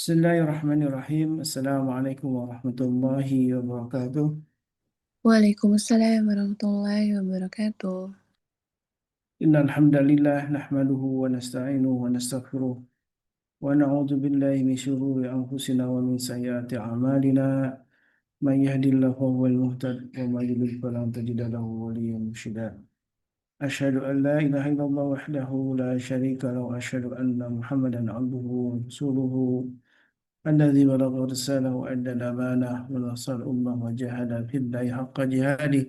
Bismillahirrahmanirrahim. Assalamualaikum warahmatullahi wabarakatuh. Waalaikumsalam warahmatullahi wabarakatuh. Innal hamdalillah nahmaduhu wa nasta'inuhu wa nastaghfiruh wa na'udzu billahi min shururi anfusina wa min sayyiati a'malina. Man yahdihillahu fahuwal muhtad wa man yudlil falan tajida lahu waliyyan mursyida. Asyhadu an la ilaha illallah wahdahu la syarika lahu wa asyhadu anna Muhammadan 'abduhu wa rasuluhu. الذي بلغ الرسالة وأدى الأمانة ونصر الأمة وجاهد في الله حق جهاده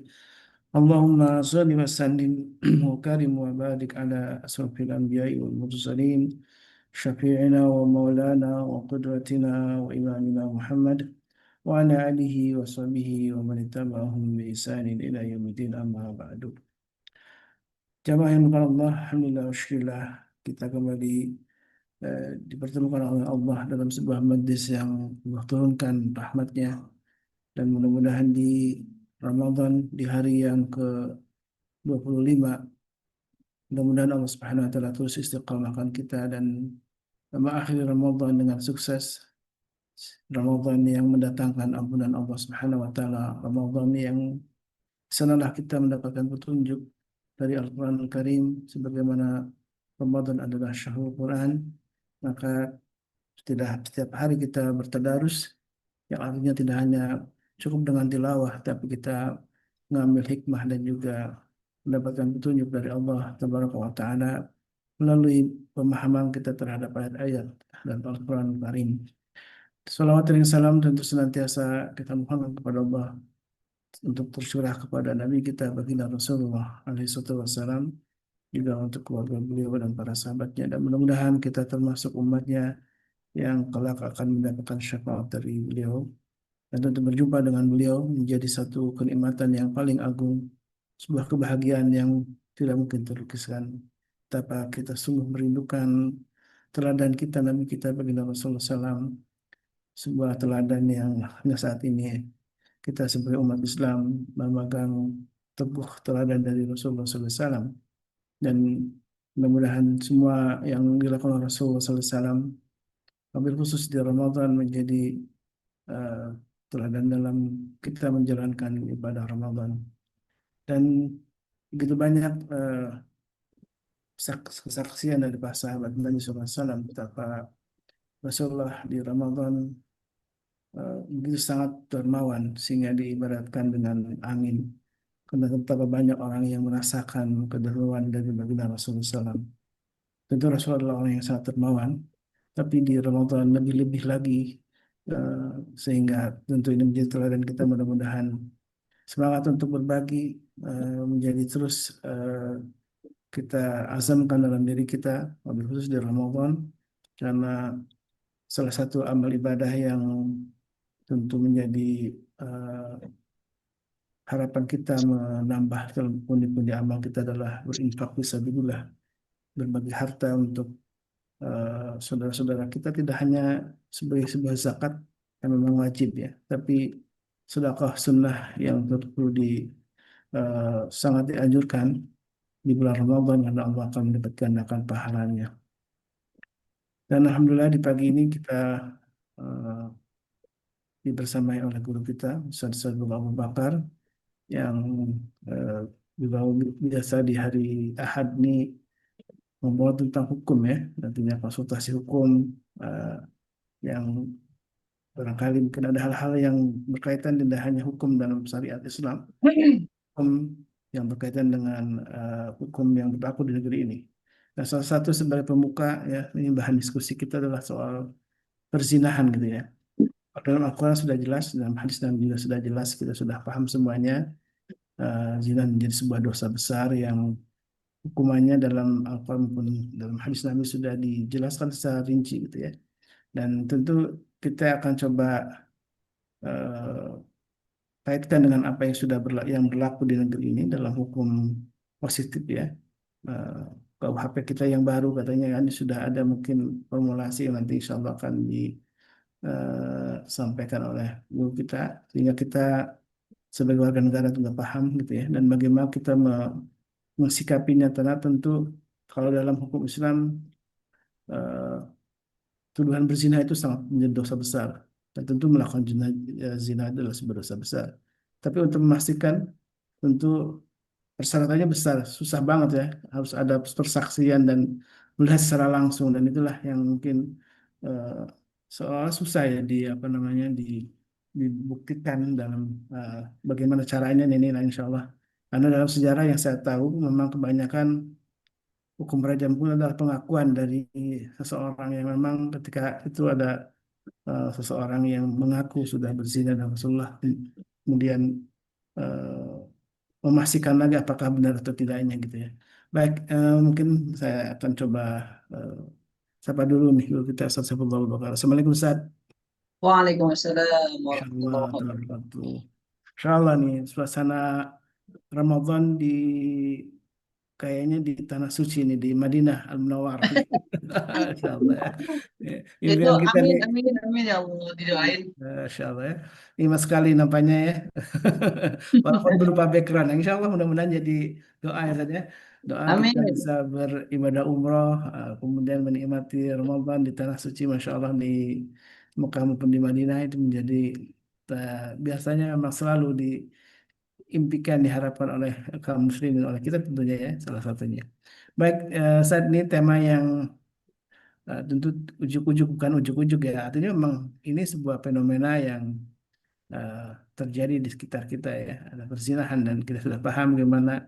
اللهم صل وسلم وكرم وبارك على أشرف الأنبياء والمرسلين شفيعنا ومولانا وقدوتنا وإمامنا محمد وعلى آله وصحبه ومن اتبعهم بإحسان إلى يوم الدين أما بعد. Jamaah yang bukan Allah, Alhamdulillah, syukurillah, kita kembali dipertemukan oleh Allah dalam sebuah majlis yang Allah turunkan rahmatnya, dan mudah-mudahan di Ramadan di hari yang ke-25 mudah-mudahan Allah Subhanahu wa taala terus istiqamahkan kita dan mengakhiri Ramadan dengan sukses. Ramadan yang mendatangkan ampunan Allah Subhanahu wa taala, Ramadan yang sanalah kita mendapatkan petunjuk dari Al-Quran Al-Karim, sebagaimana Ramadan adalah syahrul Quran, maka setiap hari kita bertadarus, yang artinya tidak hanya cukup dengan tilawah, tapi kita mengambil hikmah dan juga mendapatkan petunjuk dari Allah Tabaraka wa Ta'ala melalui pemahaman kita terhadap ayat-ayat dan Al-Quran Al-Karim. Salawat dan salam tentu senantiasa kita mohon kepada Allah untuk tercurah kepada Nabi kita baginda Rasulullah alaihi wassalam, juga untuk keluarga beliau dan para sahabatnya, dan mudah-mudahan kita termasuk umatnya yang kelak akan mendapatkan syafaat dari beliau, dan tentu berjumpa dengan beliau menjadi satu kenikmatan yang paling agung, sebuah kebahagiaan yang tidak mungkin terlukiskan. Betapa kita sungguh merindukan teladan kita, Nabi kita baginda Rasulullah SAW, sebuah teladan yang hingga saat ini kita sebagai umat Islam memegang teguh teladan dari Rasulullah SAW, dan mudah-mudahan semua yang dilakukan oleh Rasulullah SAW, wabil khusus di Ramadan, menjadi eh, teladan dalam kita menjalankan ibadah Ramadan. Dan begitu banyak kesaksian dari para sahabat Nabi SAW betapa Rasulullah di Ramadan begitu sangat dermawan sehingga diibaratkan dengan angin. Karena betapa banyak orang yang merasakan kedermawan dari baginda Rasulullah SAW. Tentu Rasulullah adalah orang yang sangat dermawan, tapi di Ramadan lebih-lebih lagi, eh, sehingga tentu ini menjadi teladan kita. Mudah-mudahan semangat untuk berbagi menjadi terus kita azamkan dalam diri kita, wabil khusus di Ramadan, karena salah satu amal ibadah yang tentu menjadi eh, harapan kita menambah dalam pundi-pundi amal kita adalah berinfak fisabilillah, berbagi harta untuk saudara-saudara kita, tidak hanya sebagai sebuah zakat yang memang wajib ya, tapi sedekah sunnah yang perlu sangat dianjurkan di bulan Ramadan, karena Allah akan mendapatkan akan pahalanya. Dan Alhamdulillah di pagi ini kita uh, dibersamai oleh guru kita Ustaz Sadul Abu Bakar, yang uh, juga biasa di hari Ahad ini membawa tentang hukum ya, nantinya konsultasi hukum, uh, yang barangkali mungkin ada hal-hal yang berkaitan tidak hanya hukum dalam syariat Islam, hukum yang berkaitan dengan hukum yang berlaku di negeri ini. Nah, salah satu sebagai pemuka ya, ini bahan diskusi kita adalah soal perzinahan gitu ya. Dalam Al-Quran sudah jelas, dalam hadis dan juga sudah jelas, kita sudah paham semuanya. Zina menjadi sebuah dosa besar yang hukumannya dalam Al-Quran pun dalam hadis Nabi sudah dijelaskan secara rinci gitu ya. Dan tentu kita akan coba eh, kaitkan dengan apa yang yang berlaku di negeri ini dalam hukum positif ya. Eh, KUHP kita yang baru katanya ini sudah ada mungkin formulasi yang nanti insya Allah akan disampaikan oleh guru kita, sehingga kita sebagai warga negara juga paham gitu ya, dan bagaimana kita mensikapinya. Karena tentu kalau dalam hukum Islam, eh, tuduhan berzina itu sangat menjadi dosa besar. Dan tentu melakukan zina adalah sebuah dosa besar. Tapi untuk memastikan, tentu persyaratannya besar, susah banget ya. Harus ada persaksian dan melihat secara langsung, dan itulah yang mungkin eh, seolah susah ya di apa namanya dibuktikan dalam bagaimana caranya ini lah insya Allah. Karena dalam sejarah yang saya tahu memang kebanyakan hukum rajam pun adalah pengakuan dari seseorang yang memang ketika itu ada seseorang yang mengaku sudah berzina dengan Rasulullah, kemudian eh, memastikan lagi apakah benar atau tidaknya gitu ya. Baik, mungkin saya akan coba eh, sapa dulu nih dulu kita Astagfirullah wa barakatuh. Assalamualaikum Ustaz. Waalaikumsalam Insyaallah warahmatullahi wabarakatuh. wabarakatuh. Insyaallah nih suasana Ramadan di kayaknya di tanah suci nih di Madinah Al Munawwarah. Insyaallah ya. Itu Impian kita amin nih. amin amin ya Allah didoain. Masya Allah ya. Lima sekali nampaknya ya. Walaupun berupa background. Insya Allah mudah-mudahan jadi doa ya saja. Doa kita Amin. bisa beribadah umroh, kemudian menikmati Ramadan di tanah suci, Masya Allah di Mekah maupun di Madinah itu menjadi biasanya memang selalu diimpikan, diharapkan oleh kaum muslimin, oleh kita tentunya ya, salah satunya. Baik, saat ini tema yang tentu ujuk-ujuk bukan ujuk-ujuk ya. Artinya memang ini sebuah fenomena yang eh, terjadi di sekitar kita ya. Ada perzinahan dan kita sudah paham bagaimana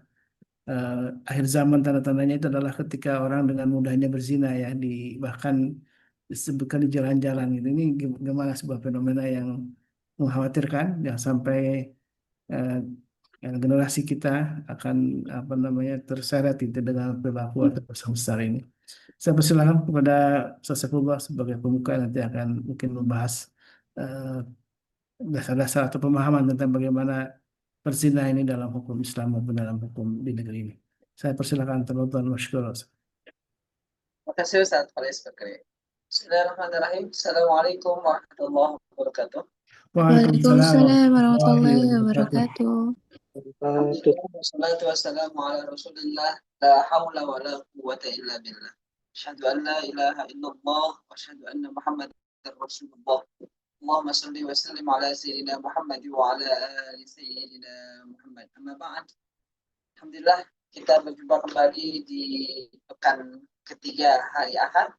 eh, akhir zaman tanda-tandanya itu adalah ketika orang dengan mudahnya berzina ya. Bahkan disebutkan di jalan-jalan gitu. Ini bagaimana sebuah fenomena yang mengkhawatirkan yang sampai eh, generasi kita akan apa namanya terseret itu dengan perilaku atau dosa besar ini. Saya persilakan kepada Ustaz Saifullah sebagai pembuka nanti akan mungkin membahas eh, dasar-dasar atau pemahaman tentang bagaimana perzina ini dalam hukum Islam maupun dalam hukum di negeri ini. Saya persilakan teman-teman masyaallah. Terima kasih Ustaz Faris Bakri. Bismillahirrahmanirrahim. Assalamualaikum warahmatullahi wabarakatuh. Waalaikumsalam Waalaikumsalam warahmatullahi warahmatullahi wabarakatuh. wabarakatuh. Alhamdulillah wassalatu wassalamu ala Rasulillah la haula wa la quwwata illa billah. Asyhadu an la ilaha illallah wa asyhadu anna Muhammadar Rasulullah. Allahumma shalli wa sallim ala sayyidina Muhammad wa ala ali sayyidina Muhammad. Amma ba'd. Alhamdulillah kita berjumpa kembali di pekan ketiga hari Ahad,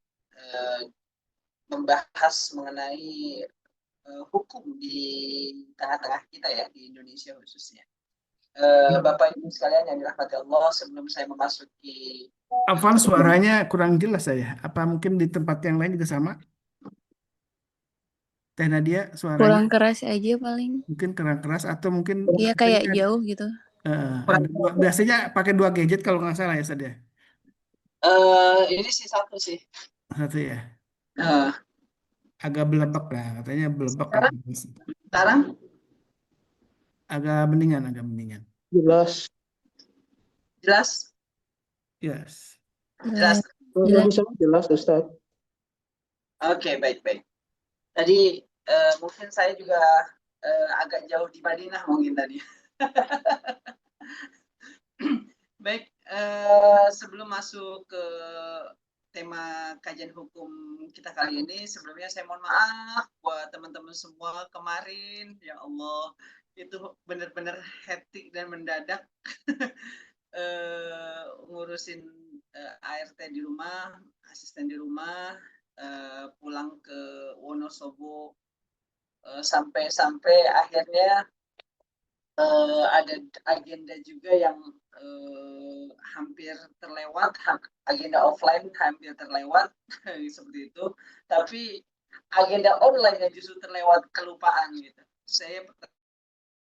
membahas mengenai hukum di tengah-tengah kita ya, di Indonesia khususnya. Bapak Ibu sekalian yang dirahmati Allah, sebelum saya memasuki Afwan, suaranya kurang jelas saya. Apa mungkin di tempat yang lain juga sama? Teh Nadia suaranya Kurang keras aja paling. mungkin kurang keras atau mungkin Iya kayak biasanya jauh gitu. biasanya pakai dua gadget kalau nggak salah ya saja. ini sih satu sih. Satu ya. Uh, Agak belebek lah, katanya belebek sekarang, atau sekarang agak mendingan. Jelas. jelas, Yes. jelas. Jelas. Bisa jelas, Ustaz. Oke, baik. Tadi mungkin saya juga agak jauh di Madinah mungkin tadi. Baik, sebelum masuk ke tema kajian hukum kita kali ini, sebelumnya saya mohon maaf buat teman-teman semua kemarin, ya Allah, itu benar-benar hektik dan mendadak ngurusin ART di rumah, asisten di rumah, pulang ke Wonosobo, sampai akhirnya ada agenda juga yang hampir terlewat, agenda offline hampir terlewat seperti itu, tapi agenda online yang justru terlewat, kelupaan gitu. Saya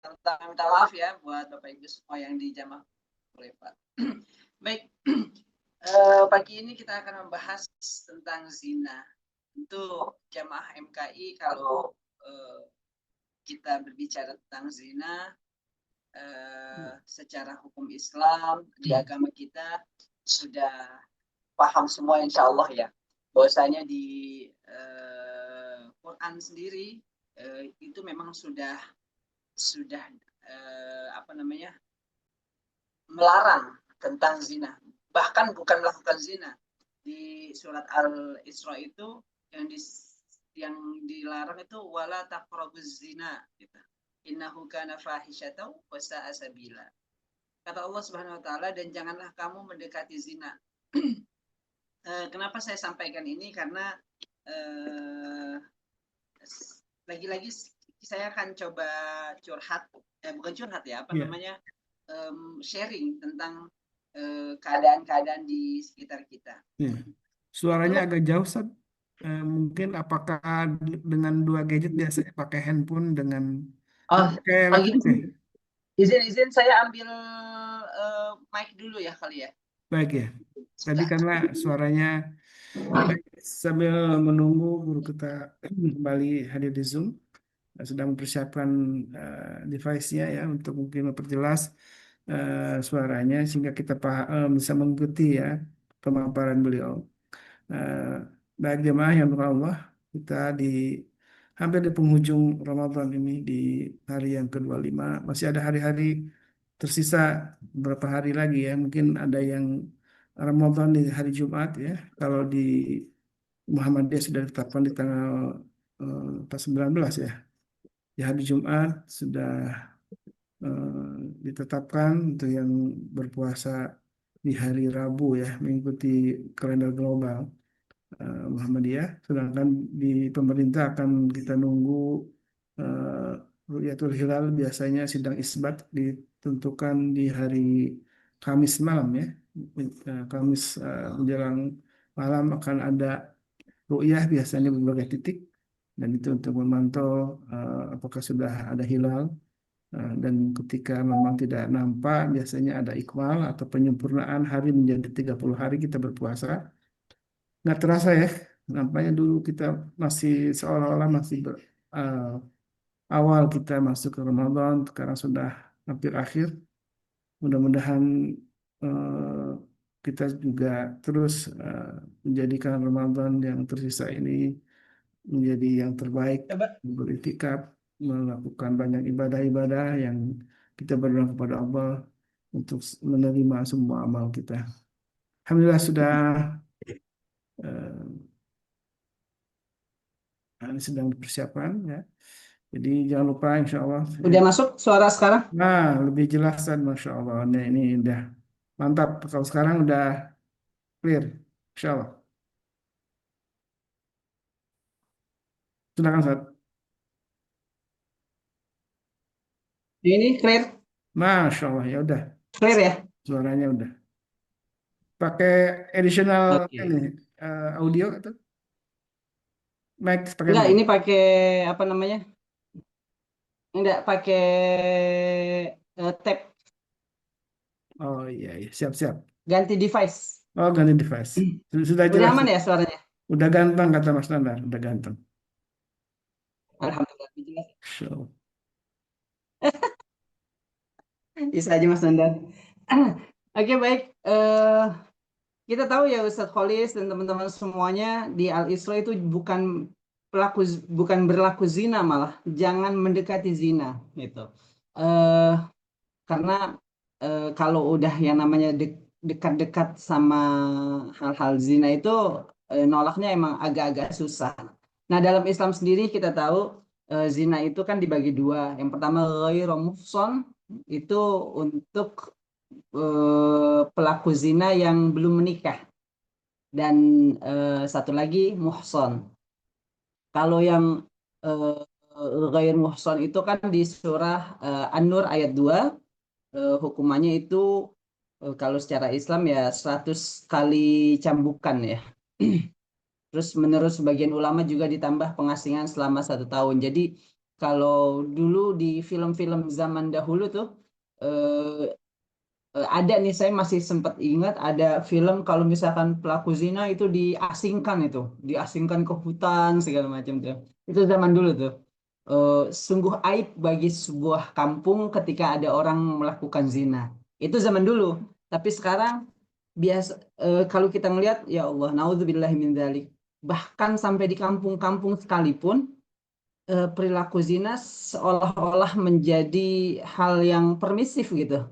minta maaf ya buat Bapak Ibu semua yang di jamaah Pak. Baik, pagi ini kita akan membahas tentang zina. Tentu jamaah MKI kalau kita berbicara tentang zina, secara hukum Islam di agama kita sudah paham semua insya Allah ya, bahwasanya di Quran sendiri itu memang sudah melarang tentang zina, bahkan bukan melakukan zina. Di surat Al-Isra itu yang di yang dilarang itu wala taqrabuz zina gitu. Innahu kana fahisyatan wa sa'a sabila. Kata Allah Subhanahu wa taala, dan janganlah kamu mendekati zina. Kenapa saya sampaikan ini? Karena lagi-lagi saya akan coba curhat, bukan curhat ya, apa Iya. namanya, sharing tentang keadaan-keadaan di sekitar kita. Iya. Suaranya Itu agak jauh, Ustaz. Mungkin apakah dengan dua gadget biasanya pakai handphone dengan oh, pakai pagi laptop ya? izin saya ambil mic dulu ya kali ya. Baik ya. Tadi Sebentar. karena suaranya baik, sambil menunggu guru kita kembali hadir di Zoom, sedang mempersiapkan device-nya ya untuk mungkin memperjelas suaranya sehingga kita bisa mengikuti ya pemaparan beliau. Eh, Baik jemaah yang Allah, kita hampir di penghujung Ramadan ini di hari yang ke-25, masih ada hari-hari tersisa beberapa hari lagi ya. Mungkin ada yang Ramadan di hari Jumat ya. Kalau di Muhammadiyah sudah ditetapkan di tanggal 19 ya. Di hari Jumat sudah ditetapkan untuk yang berpuasa di hari Rabu ya, mengikuti kalender global Muhammadiyah. Sedangkan di pemerintah akan kita nunggu uh, Ru'yatul Hilal, biasanya sidang isbat ditentukan di hari Kamis malam ya. Kamis menjelang malam akan ada ru'yah biasanya di berbagai titik, dan itu untuk memantau apakah sudah ada hilal. Dan ketika memang tidak nampak, biasanya ada ikmal atau penyempurnaan hari menjadi 30 hari kita berpuasa. Nggak terasa ya, nampaknya dulu kita masih seolah-olah masih uh, awal kita masuk ke Ramadan, sekarang sudah hampir akhir. Mudah-mudahan uh, kita juga terus menjadikan Ramadan yang tersisa ini menjadi yang terbaik, beriktikaf, melakukan banyak ibadah-ibadah yang kita berdoa kepada Allah untuk menerima semua amal kita. Alhamdulillah sudah ini sedang dipersiapkan ya. Jadi jangan lupa insya Allah. Udah masuk suara sekarang? Nah, lebih jelas dan Masya Allah. Nah, ini udah mantap. Kalau sekarang udah clear. Insya Allah. Silakan Ustaz. Ini clear, Masya Allah, ya udah. clear ya? Suaranya udah. Pakai additional ini, Oke. audio atau mic pakai Enggak, mic. ini pakai apa namanya? Enggak pakai tab, Oh iya, iya. Siap, siap. ganti device. Oh, ganti device. Sudah Udah jelas. aman ya suaranya? Udah ganteng kata Mas Nandar. Udah ganteng. Alhamdulillah jelas. So, Bisa aja Mas Nandar. Oke, baik. Kita tahu ya Ustadz Kholis dan teman-teman semuanya, di Al-Isra itu bukan berlaku zina, malah jangan mendekati zina gitu. Eh karena kalau udah yang namanya dekat-dekat sama hal-hal zina itu nolaknya emang agak-agak susah. Nah, dalam Islam sendiri kita tahu zina itu kan dibagi dua. Yang pertama ghairu muhson, itu untuk pelaku zina yang belum menikah, dan satu lagi muhson. Kalau yang ghair muhson itu kan di surah An-Nur ayat 2, hukumannya itu kalau secara Islam ya 100 kali cambukan ya. Terus menurut sebagian ulama juga ditambah pengasingan selama 1 tahun. Jadi kalau dulu di film-film zaman dahulu tuh ada nih, saya masih sempat ingat ada film kalau misalkan pelaku zina itu diasingkan ke hutan segala macam tuh. Itu zaman dulu tuh. Sungguh aib bagi sebuah kampung ketika ada orang melakukan zina. Itu zaman dulu. Tapi sekarang biasa, kalau kita ngelihat ya Allah, naudzubillahi min dzalik. Bahkan sampai di kampung-kampung sekalipun perilaku zina seolah-olah menjadi hal yang permisif gitu.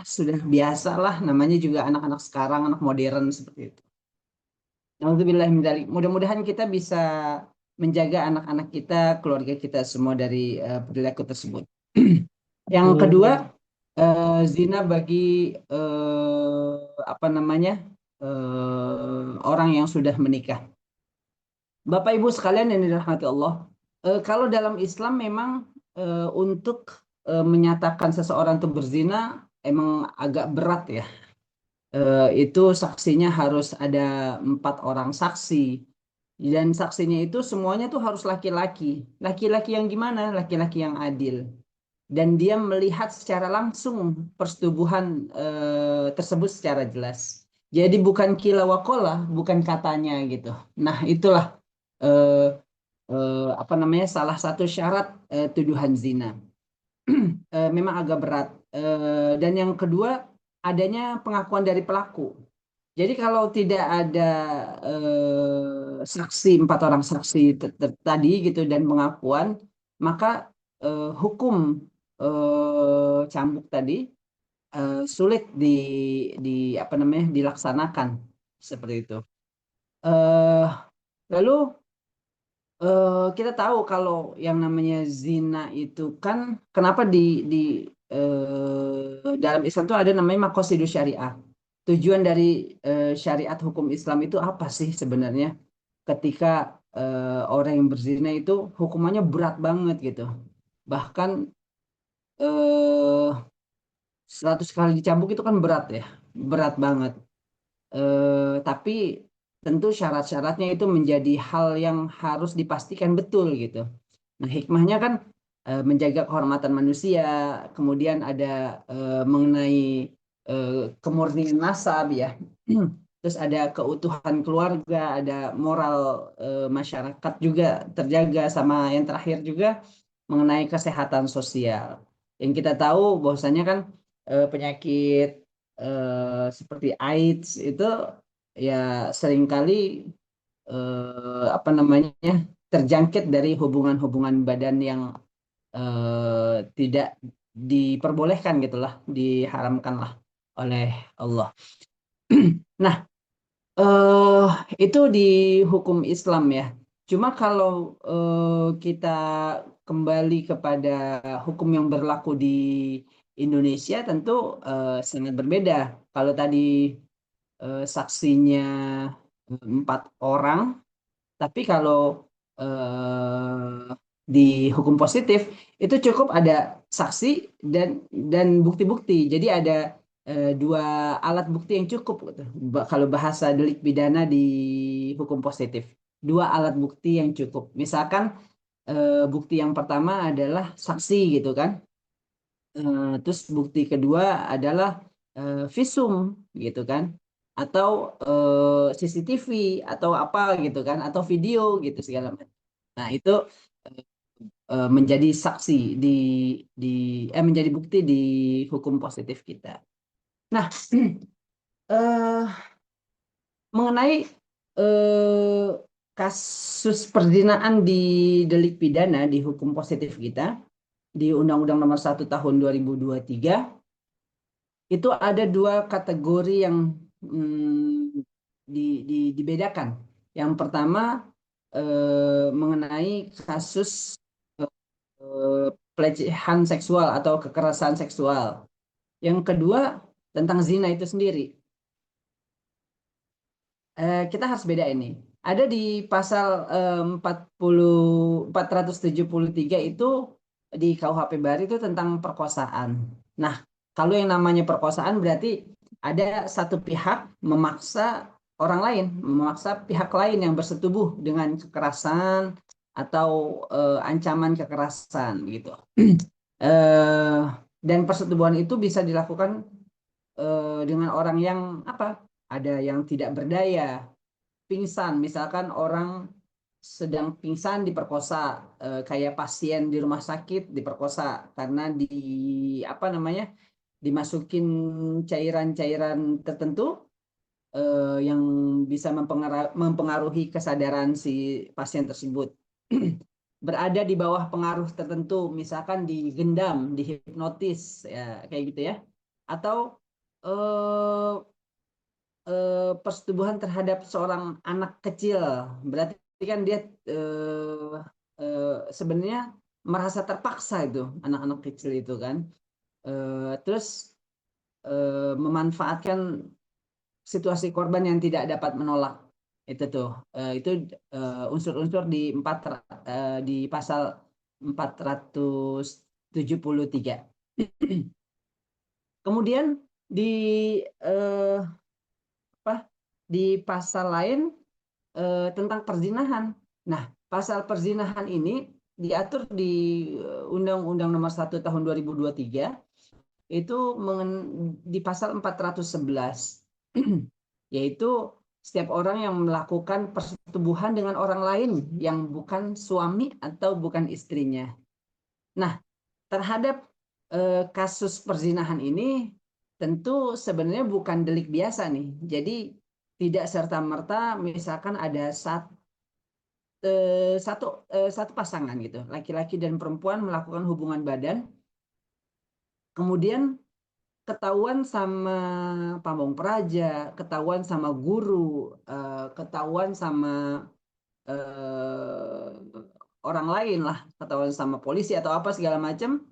Sudah biasa lah, namanya juga anak-anak sekarang, anak modern seperti itu. Nauzubillah min dzalik. Mudah-mudahan kita bisa menjaga anak-anak kita, keluarga kita semua dari perilaku tersebut. Yang kedua, zina bagi apa namanya orang yang sudah menikah. Bapak Ibu sekalian yang dirahmati Allah, kalau dalam Islam memang untuk menyatakan seseorang itu berzina emang agak berat ya. Itu saksinya harus ada 4 orang saksi, dan saksinya itu semuanya tuh harus laki-laki. Laki-laki yang gimana? Laki-laki yang adil, dan dia melihat secara langsung persetubuhan tersebut secara jelas. Jadi bukan kila wakola, bukan katanya gitu. Nah, itulah eh, apa namanya salah satu syarat tuduhan zina. Memang agak berat. Dan yang kedua, adanya pengakuan dari pelaku. Jadi kalau tidak ada saksi, 4 orang saksi tadi gitu dan pengakuan, maka hukum cambuk tadi sulit di apa namanya dilaksanakan seperti itu. Eh, Lalu kita tahu kalau yang namanya zina itu kan kenapa di dalam Islam itu ada namanya maqasidus syariah. Tujuan dari syariat hukum Islam itu apa sih sebenarnya? Ketika orang yang berzina itu hukumannya berat banget gitu. Bahkan eh, 100 kali dicambuk itu kan berat ya, berat banget. Tapi tentu syarat-syaratnya itu menjadi hal yang harus dipastikan betul gitu. Nah, hikmahnya kan menjaga kehormatan manusia, kemudian ada mengenai eh, kemurnian nasab ya. Terus ada keutuhan keluarga, ada moral masyarakat juga terjaga, sama yang terakhir juga mengenai kesehatan sosial. Yang kita tahu bahwasanya kan penyakit seperti AIDS itu ya seringkali apa namanya terjangkit dari hubungan-hubungan badan yang tidak diperbolehkan gitulah, diharamkanlah oleh Allah. Nah, eh itu di hukum Islam ya. Cuma kalau kita kembali kepada hukum yang berlaku di Indonesia tentu sangat berbeda. Kalau tadi saksinya 4 orang, tapi kalau di hukum positif itu cukup ada saksi dan bukti-bukti. Jadi ada 2 alat bukti yang cukup gitu. Kalau bahasa delik pidana di hukum positif, 2 alat bukti yang cukup. Misalkan bukti yang pertama adalah saksi gitu kan. Terus bukti kedua adalah visum gitu kan, atau CCTV atau apa gitu kan, atau video gitu segala macam. Nah, itu menjadi saksi di menjadi bukti di hukum positif kita. Nah, eh, mengenai eh, kasus perzinaan di delik pidana di hukum positif kita di Undang-Undang Nomor 1 Tahun 2023 itu ada 2 kategori yang dibedakan. Yang pertama mengenai kasus pelecehan seksual atau kekerasan seksual. Yang kedua tentang zina itu sendiri. Kita harus beda ini. Ada di pasal 473 itu di KUHP Baru itu tentang perkosaan. Nah, kalau yang namanya perkosaan berarti ada satu pihak memaksa orang lain, memaksa pihak lain yang bersetubuh dengan kekerasan atau ancaman kekerasan gitu. Dan persetubuhan itu bisa dilakukan dengan orang yang apa? Ada yang tidak berdaya, pingsan, misalkan orang sedang pingsan diperkosa, kayak pasien di rumah sakit diperkosa karena di apa namanya dimasukin cairan-cairan tertentu yang bisa mempengaruhi kesadaran si pasien tersebut. Berada di bawah pengaruh tertentu, misalkan digendam, dihipnotis, ya kayak gitu ya, atau persetubuhan terhadap seorang anak kecil, berarti kan dia sebenarnya merasa terpaksa itu anak-anak kecil itu kan, terus memanfaatkan situasi korban yang tidak dapat menolak itu tuh, itu unsur-unsur di pasal 473. Kemudian di di pasal lain tentang perzinahan. Nah, pasal perzinahan ini diatur di Undang-Undang Nomor 1 Tahun 2023 itu di pasal 411 yaitu setiap orang yang melakukan persetubuhan dengan orang lain yang bukan suami atau bukan istrinya. Nah, terhadap kasus perzinahan ini tentu sebenarnya bukan delik biasa nih. Jadi tidak serta-merta misalkan ada satu pasangan gitu, laki-laki dan perempuan melakukan hubungan badan, kemudian ketahuan sama pamong praja, ketahuan sama guru, ketahuan sama orang lain lah, ketahuan sama polisi atau apa segala macam,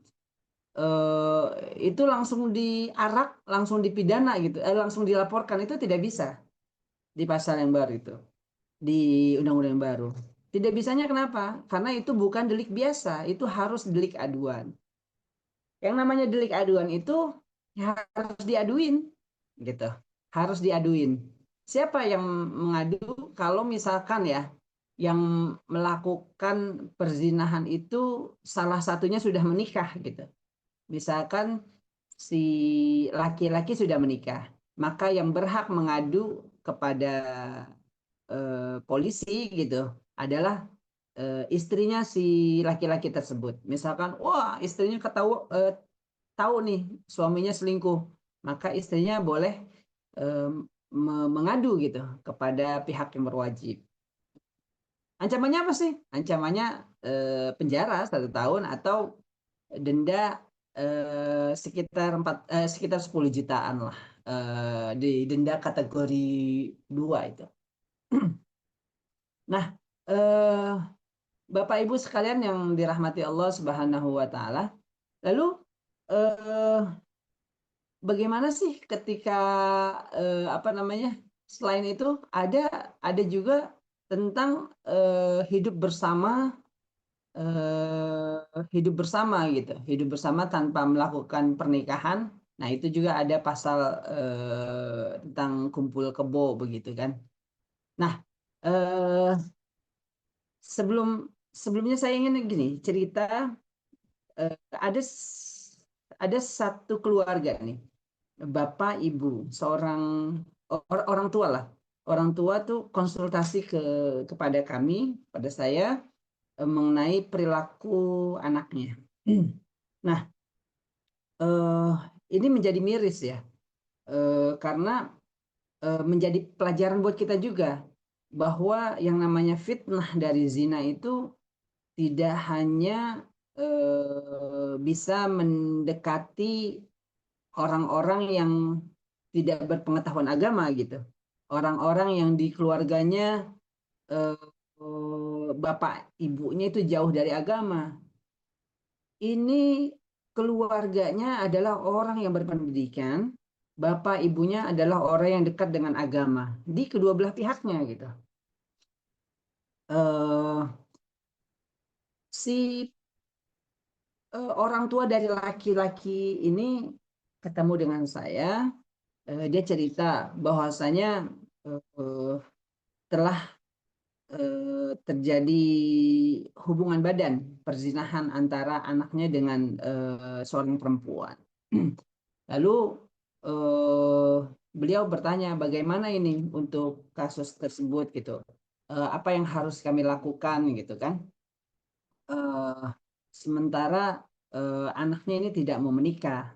itu langsung diarak, langsung dipidana gitu, langsung dilaporkan, itu tidak bisa di pasal yang baru itu, di undang-undang yang baru. Tidak bisanya kenapa? Karena itu bukan delik biasa, itu harus delik aduan. Yang namanya delik aduan itu harus diaduin, gitu. Harus diaduin. Siapa yang mengadu? Kalau misalkan ya, yang melakukan perzinahan itu salah satunya sudah menikah, gitu. Misalkan si laki-laki sudah menikah, maka yang berhak mengadu kepada polisi gitu adalah istrinya si laki-laki tersebut. Misalkan, wah istrinya tahu nih suaminya selingkuh, maka istrinya boleh mengadu gitu kepada pihak yang berwajib. Ancamannya apa sih? Ancamannya penjara 1 tahun atau denda sekitar 10 jutaan lah, di denda kategori 2 itu. Nah, Bapak Ibu sekalian yang dirahmati Allah Subhanahu wa taala, lalu bagaimana sih ketika selain itu ada juga tentang hidup bersama gitu, hidup bersama tanpa melakukan pernikahan. Nah, itu juga ada pasal tentang kumpul kebo begitu kan. Nah, sebelumnya saya ingin gini cerita, ada satu keluarga nih, bapak ibu, seorang orang tua lah, orang tua tuh konsultasi kepada kami, pada saya, mengenai perilaku anaknya. Nah, ini menjadi miris ya, karena menjadi pelajaran buat kita juga bahwa yang namanya fitnah dari zina itu tidak hanya bisa mendekati orang-orang yang tidak berpengetahuan agama gitu, orang-orang yang di keluarganya bapak ibunya itu jauh dari agama. Ini keluarganya adalah orang yang berpendidikan, bapak ibunya adalah orang yang dekat dengan agama di kedua belah pihaknya gitu. Si orang tua dari laki-laki ini ketemu dengan saya, dia cerita bahwasanya telah terjadi hubungan badan, perzinahan antara anaknya dengan seorang perempuan. Lalu beliau bertanya bagaimana ini untuk kasus tersebut gitu, apa yang harus kami lakukan gitu kan. Sementara anaknya ini tidak mau menikah.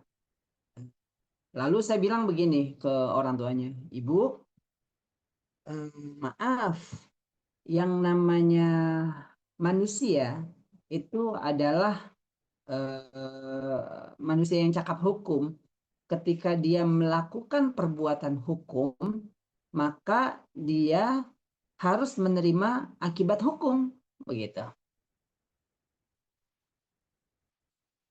Lalu saya bilang begini ke orang tuanya, Ibu, maaf, yang namanya manusia itu adalah manusia yang cakap hukum. Ketika dia melakukan perbuatan hukum, maka dia harus menerima akibat hukum, begitu.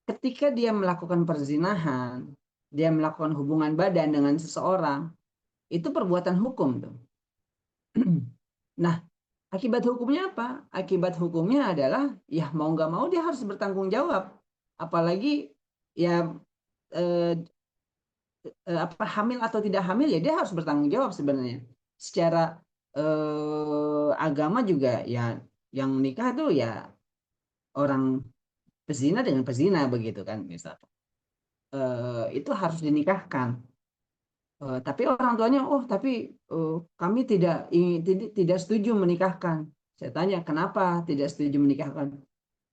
Ketika dia melakukan perzinahan, dia melakukan hubungan badan dengan seseorang, itu perbuatan hukum tuh. Nah, akibat hukumnya apa? Akibat hukumnya adalah ya mau nggak mau dia harus bertanggung jawab. Apalagi ya eh, apa hamil atau tidak hamil ya dia harus bertanggung jawab sebenarnya. Secara agama juga ya yang nikah itu ya orang pezina dengan pezina begitu kan misalkan. Itu harus dinikahkan. Tapi orang tuanya, oh tapi kami tidak setuju menikahkan. Saya tanya, kenapa tidak setuju menikahkan?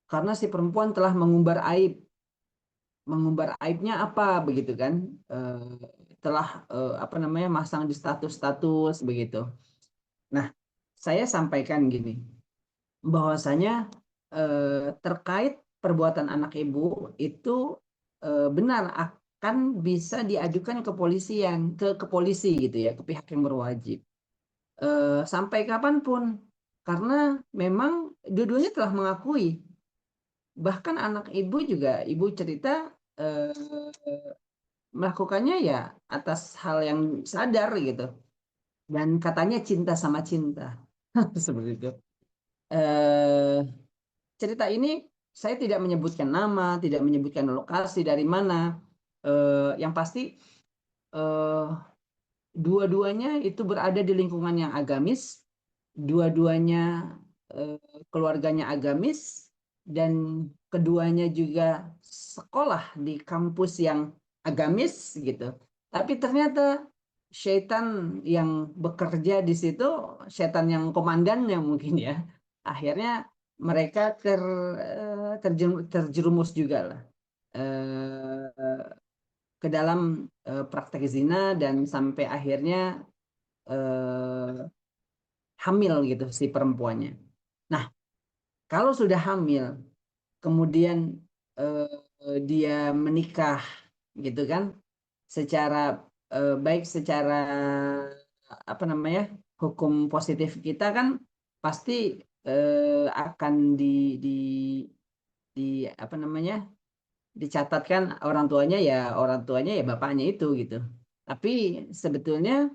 Karena si perempuan telah mengumbar aib. Mengumbar aibnya apa begitu kan? Telah apa namanya masang di status-status begitu. Nah, saya sampaikan gini, bahwasanya terkait perbuatan anak ibu itu benar akan bisa diajukan ke kepolisian, ke polisi gitu ya, ke pihak yang berwajib. Sampai kapanpun, karena memang dua-duanya telah mengakui. Bahkan anak ibu juga, ibu cerita melakukannya ya atas hal yang sadar gitu. Dan katanya cinta sama cinta. Seperti itu. Eh, Cerita ini saya tidak menyebutkan nama, tidak menyebutkan lokasi dari mana. Yang pasti eh, dua-duanya itu berada di lingkungan yang agamis, dua-duanya eh, keluarganya agamis, dan keduanya juga sekolah di kampus yang agamis gitu. Tapi ternyata syaitan yang bekerja di situ, syaitan yang komandannya mungkin ya, akhirnya mereka terjerumus juga lah ke dalam praktek zina dan sampai akhirnya eh, hamil gitu si perempuannya. Nah, kalau sudah hamil, kemudian dia menikah gitu kan, secara baik secara apa namanya hukum positif kita kan pasti akan di di apa namanya dicatatkan orang tuanya ya bapaknya itu gitu. Tapi sebetulnya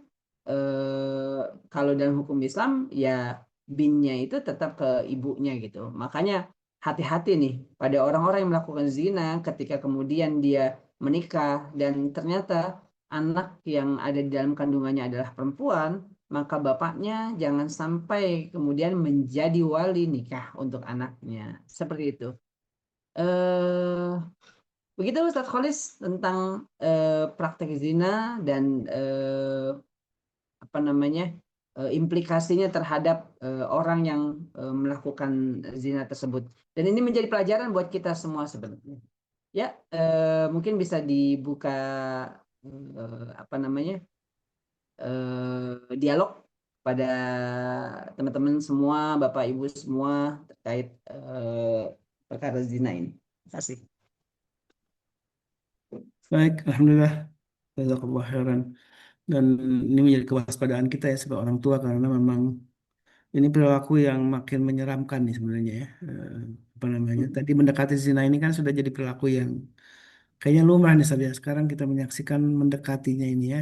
kalau dalam hukum Islam ya binnya itu tetap ke ibunya gitu. Makanya hati-hati nih pada orang-orang yang melakukan zina ketika kemudian dia menikah dan ternyata anak yang ada di dalam kandungannya adalah perempuan, maka bapaknya jangan sampai kemudian menjadi wali nikah untuk anaknya. Seperti itu. Eh Begitu Ustadz Kholis tentang praktek zina dan apa namanya implikasinya terhadap orang yang melakukan zina tersebut. Dan ini menjadi pelajaran buat kita semua sebenarnya. Ya, mungkin bisa dibuka apa namanya dialog pada teman-teman semua, Bapak Ibu semua terkait perkara zina ini. Terima kasih. Baik, Alhamdulillah. Jazakallah khairan. Dan ini menjadi kewaspadaan kita ya sebagai orang tua karena memang ini perilaku yang makin menyeramkan nih sebenarnya ya. Apa namanya? Tadi mendekati zina ini kan sudah jadi perilaku yang kayaknya lumrah nih saja. Sekarang kita menyaksikan mendekatinya ini ya.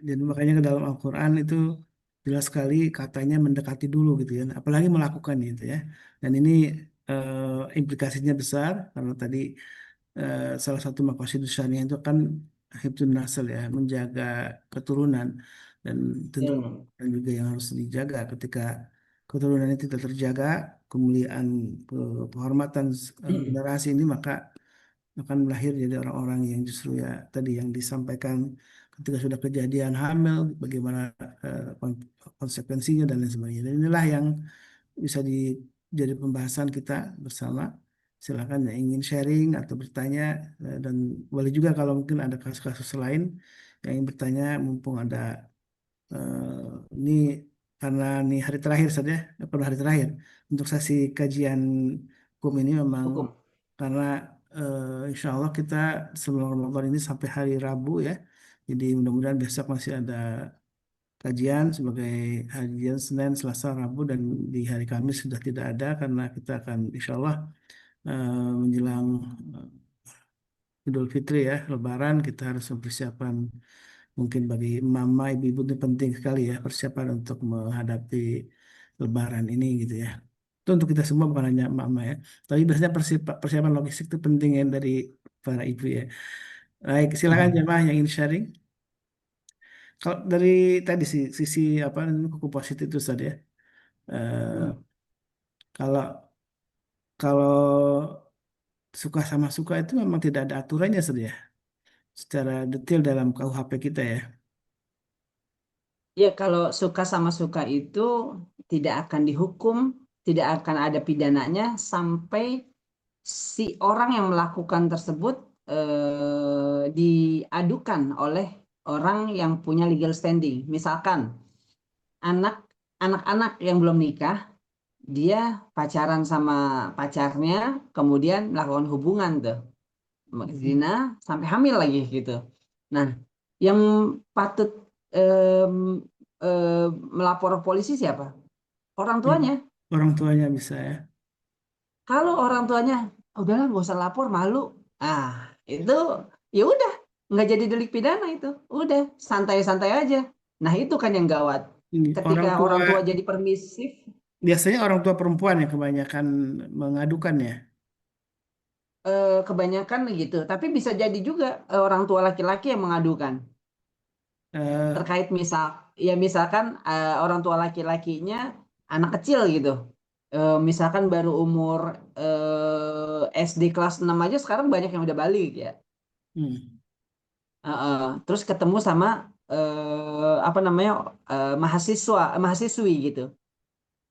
Jadi makanya ke dalam Al-Quran itu jelas sekali katanya mendekati dulu gitu ya. Apalagi melakukan gitu ya. Dan ini implikasinya besar karena tadi salah satu maqasidus syariah itu kan hifdzun nasl ya, menjaga keturunan dan tentu Ya. dan juga yang harus dijaga ketika keturunan itu tidak terjaga, kemuliaan, kehormatan generasi ini maka akan lahir jadi orang-orang yang justru ya tadi yang disampaikan ketika sudah kejadian hamil bagaimana konsekuensinya dan lain sebagainya. Dan inilah yang bisa jadi pembahasan kita bersama. Silakan yang ingin sharing atau bertanya dan boleh juga kalau mungkin ada kasus-kasus lain yang ingin bertanya mumpung ada ini karena ini hari terakhir saja, perlu hari terakhir untuk sesi kajian hukum ini memang Hukum. karena insya Allah kita sebelum Ramadan ini sampai hari Rabu ya. Jadi mudah-mudahan besok masih ada kajian sebagai kajian Senin, Selasa, Rabu, dan di hari Kamis sudah tidak ada karena kita akan insya Allah menjelang Idul Fitri ya, Lebaran, kita harus mempersiapkan mungkin bagi mama, ibu-ibu itu penting sekali ya persiapan untuk menghadapi Lebaran ini gitu ya. Itu untuk kita semua bukan hanya mama ya. Tapi biasanya persiapan logistik itu penting ya dari para ibu ya. Baik, silakan jemaah yang ingin sharing. Kalau dari tadi sisi apa namanya, kuku positif itu tadi ya. Eh, kalau kalau suka sama suka itu memang tidak ada aturannya ya, secara detail dalam KUHP kita ya. Ya, kalau suka sama suka itu tidak akan dihukum, tidak akan ada pidananya sampai si orang yang melakukan tersebut diadukan oleh orang yang punya legal standing. Misalkan anak-anak yang belum nikah, dia pacaran sama pacarnya, kemudian melakukan hubungan tuh, zina sampai hamil lagi gitu. Nah, yang patut em, melapor polisi siapa? Orang Hmm. tuanya. Orang tuanya bisa ya. Kalau orang tuanya, udahlah gak usah lapor, malu. Ah, itu ya udah, nggak jadi delik pidana itu. Udah, santai-santai aja. Nah, itu kan yang gawat. Ini Ketika orang tua orang tua jadi permisif, biasanya orang tua perempuan yang kebanyakan mengadukan ya. kebanyakan begitu. Tapi bisa jadi juga orang tua laki-laki yang mengadukan. Eh, Terkait ya misalkan orang tua laki-lakinya anak kecil gitu. Misalkan baru umur SD kelas 6 aja sekarang banyak yang udah balik ya. hmm, Terus ketemu sama apa namanya mahasiswi gitu,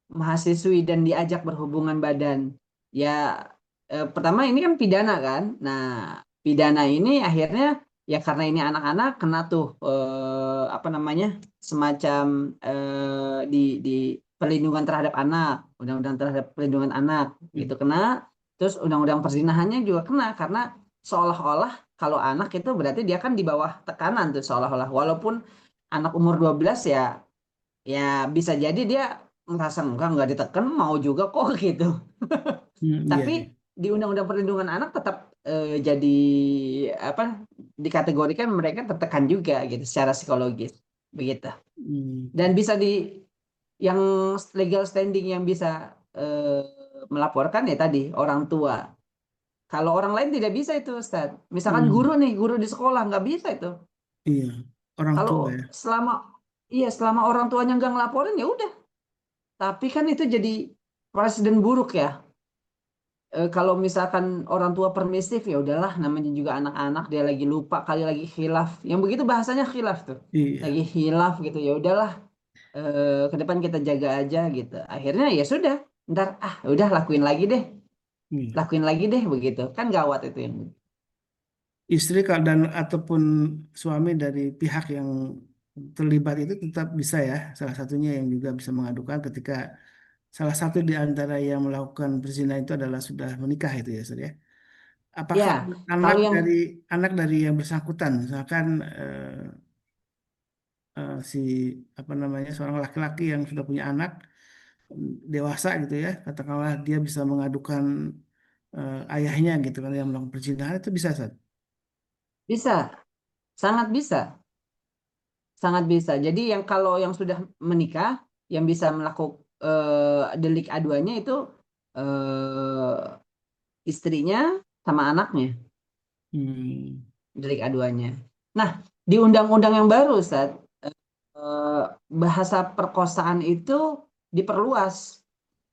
mahasiswi dan diajak berhubungan badan. Ya, pertama ini kan pidana kan. Nah, pidana ini akhirnya ya karena ini anak-anak kena tuh apa namanya semacam di perlindungan terhadap anak, undang-undang terhadap perlindungan anak gitu hmm, kena. Terus undang-undang perzinahannya juga kena karena seolah-olah kalau anak itu berarti dia kan di bawah tekanan tuh seolah-olah, walaupun anak umur 12 ya, ya bisa jadi dia merasa enggak ditekan mau juga kok gitu. iya, Tapi iya. di Undang-Undang Perlindungan Anak tetap jadi apa dikategorikan mereka tertekan juga gitu secara psikologis begitu. Hmm, Dan bisa yang legal standing yang bisa melaporkan ya tadi orang tua. Kalau orang lain tidak bisa itu, Ustaz. Misalkan guru hmm, nih, guru di sekolah nggak bisa itu. iya, orang Kalau tua ya. selama iya selama orang tuanya nggak ngelaporin ya udah. Tapi kan itu jadi presiden buruk ya. Kalau misalkan orang tua permisif ya udahlah, namanya juga anak-anak, dia lagi lupa kali, lagi khilaf. Yang begitu bahasanya khilaf tuh. Lagi Iya, khilaf gitu ya udahlah, ke depan kita jaga aja gitu. Akhirnya ya sudah, ntar udah iya. lakuin lagi deh begitu. Kan gawat itu yang. Istri dan ataupun suami dari pihak yang terlibat itu tetap bisa ya, salah satunya yang juga bisa mengadukan ketika salah satu di antara yang melakukan perzinahan itu adalah sudah menikah itu ya, Ustaz ya. Apakah Ya, anak kalau yang dari anak dari yang bersangkutan, misalkan si apa namanya seorang laki-laki yang sudah punya anak dewasa gitu ya, katakanlah dia bisa mengadukan ayahnya gitu kan yang melakukan perzinahan itu bisa, Ustaz? bisa, sangat bisa, sangat bisa. Jadi yang kalau yang sudah menikah, yang bisa melakukan delik aduannya itu istrinya sama anaknya, Hmm. delik aduannya. Nah, di undang-undang yang baru, Ustaz, eh, bahasa perkosaan itu diperluas.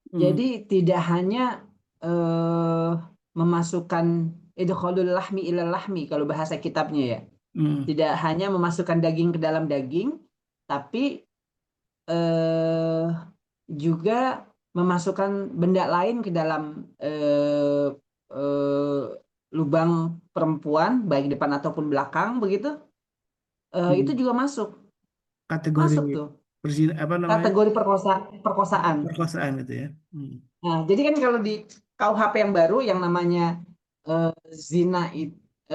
Hmm. Jadi tidak hanya eh, memasukkan idkhalul lahmi ilal lahmi kalau bahasa kitabnya ya. Hmm. Tidak hanya memasukkan daging ke dalam daging, tapi eh, juga memasukkan benda lain ke dalam eh, eh, lubang perempuan, baik depan ataupun belakang, begitu. Itu Hmm. juga masuk, Kategori masuk tuh apa namanya kategori perkosaan. perkosaan itu ya. Hmm. Nah, jadi kan kalau di KUHP yang baru yang namanya eh, zina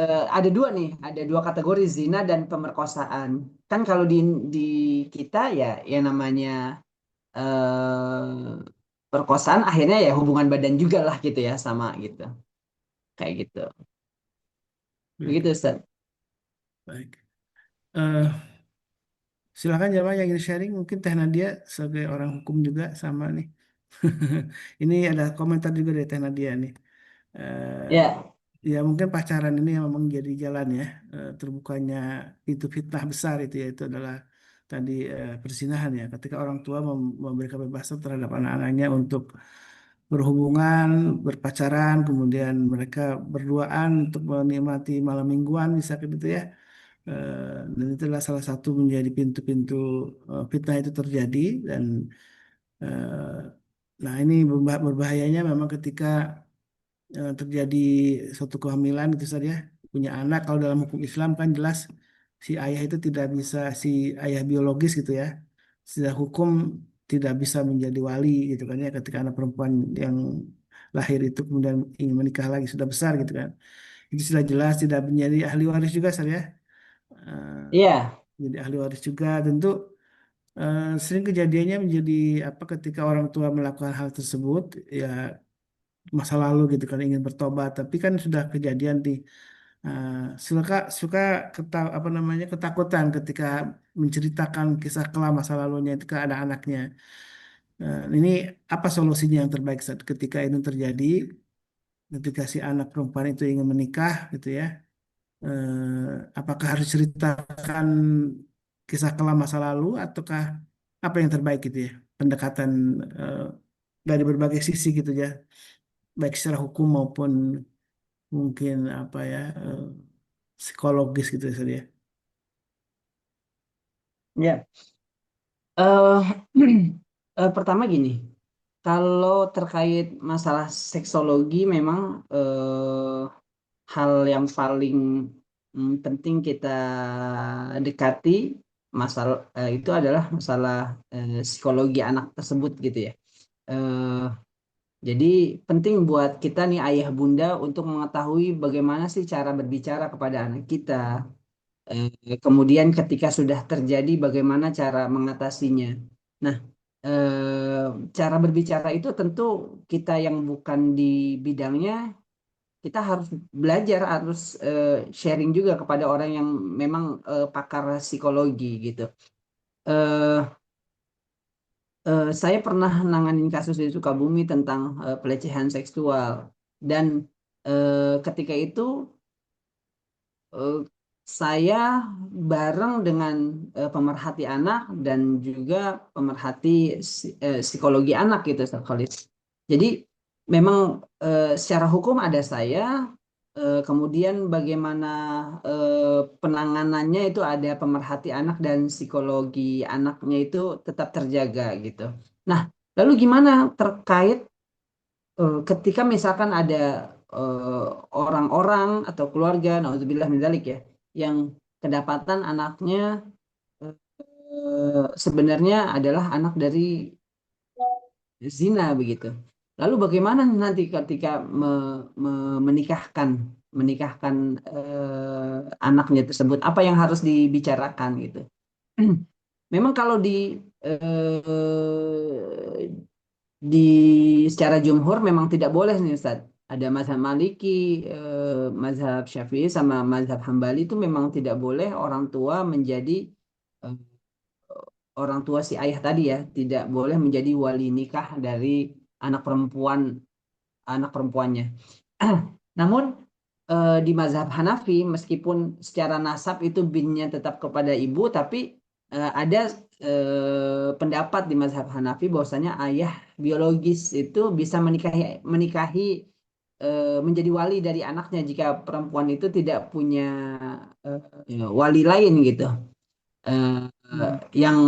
ada dua nih, ada dua kategori zina dan pemerkosaan. Kan kalau di kita ya yang namanya eh, perkosaan akhirnya ya hubungan badan juga lah gitu ya sama gitu. Kayak gitu. Baik, Begitu Ustaz. baik. Eh, Silakan jamaah yang ingin sharing, mungkin Teh Nadia sebagai orang hukum juga sama nih. Ini ada komentar juga dari Teh Nadia nih. Ya, Ya mungkin pacaran ini yang memang jadi jalan ya, terbukanya itu fitnah besar itu yaitu adalah tadi perzinahan ya. Ketika orang tua memberi kebebasan terhadap anak-anaknya untuk berhubungan, berpacaran, kemudian mereka berduaan untuk menikmati malam mingguan misalkan itu ya. Dan itulah salah satu menjadi pintu-pintu fitnah itu terjadi dan eh, nah ini berbahayanya memang ketika terjadi suatu kehamilan itu saja punya anak kalau dalam hukum Islam kan jelas si ayah itu tidak bisa si ayah biologis gitu ya secara hukum tidak bisa menjadi wali gitu kan ya ketika anak perempuan yang lahir itu kemudian ingin menikah lagi sudah besar gitu kan itu sudah jelas tidak menjadi ahli waris juga saya iya, jadi ahli waris juga tentu sering kejadiannya menjadi apa ketika orang tua melakukan hal tersebut ya masa lalu gitu kan ingin bertobat tapi kan sudah kejadian di uh, suka suka apa namanya ketakutan ketika menceritakan kisah kelam masa lalunya itu ke anak-anaknya. Ini apa solusinya yang terbaik saat ketika itu terjadi ketika si anak perempuan itu ingin menikah gitu ya. Apakah harus ceritakan kisah kelam masa lalu ataukah apa yang terbaik gitu ya pendekatan eh, dari berbagai sisi gitu ya baik secara hukum maupun mungkin apa ya psikologis gitu ya Sir, ya. ya. Eh, pertama gini, kalau terkait masalah seksologi memang hal yang paling penting kita dekati masalah itu adalah masalah psikologi anak tersebut gitu ya. Eh, jadi penting buat kita nih ayah bunda untuk mengetahui bagaimana sih cara berbicara kepada anak kita. Kemudian ketika sudah terjadi bagaimana cara mengatasinya. Nah, cara berbicara itu tentu kita yang bukan di bidangnya kita harus belajar, harus sharing juga kepada orang yang memang pakar psikologi gitu. Eh, saya pernah nanganin kasus di Sukabumi tentang pelecehan seksual dan ketika itu eh, saya bareng dengan pemerhati anak dan juga pemerhati psikologi anak gitu, Ustaz Khalid. Jadi memang secara hukum ada saya, kemudian bagaimana penanganannya itu ada pemerhati anak dan psikologi anaknya itu tetap terjaga gitu. Nah, lalu gimana terkait ketika misalkan ada eh, orang-orang atau keluarga, naudzubillah min dzalik ya, yang kedapatan anaknya sebenarnya adalah anak dari zina begitu. Lalu bagaimana nanti ketika menikahkan menikahkan anaknya tersebut, apa yang harus dibicarakan gitu? Memang kalau di secara jumhur memang tidak boleh nih Ustaz. Ada mazhab Maliki, mazhab Syafi'i sama mazhab Hambali itu memang tidak boleh orang tua menjadi eh, orang tua si ayah tadi ya, tidak boleh menjadi wali nikah dari anak perempuan anak perempuannya. Namun di mazhab Hanafi meskipun secara nasab itu binnya tetap kepada ibu, tapi ada pendapat di mazhab Hanafi bahwasanya ayah biologis itu bisa menikahi menikahi menjadi wali dari anaknya jika perempuan itu tidak punya wali lain gitu. Eh, Hmm. yang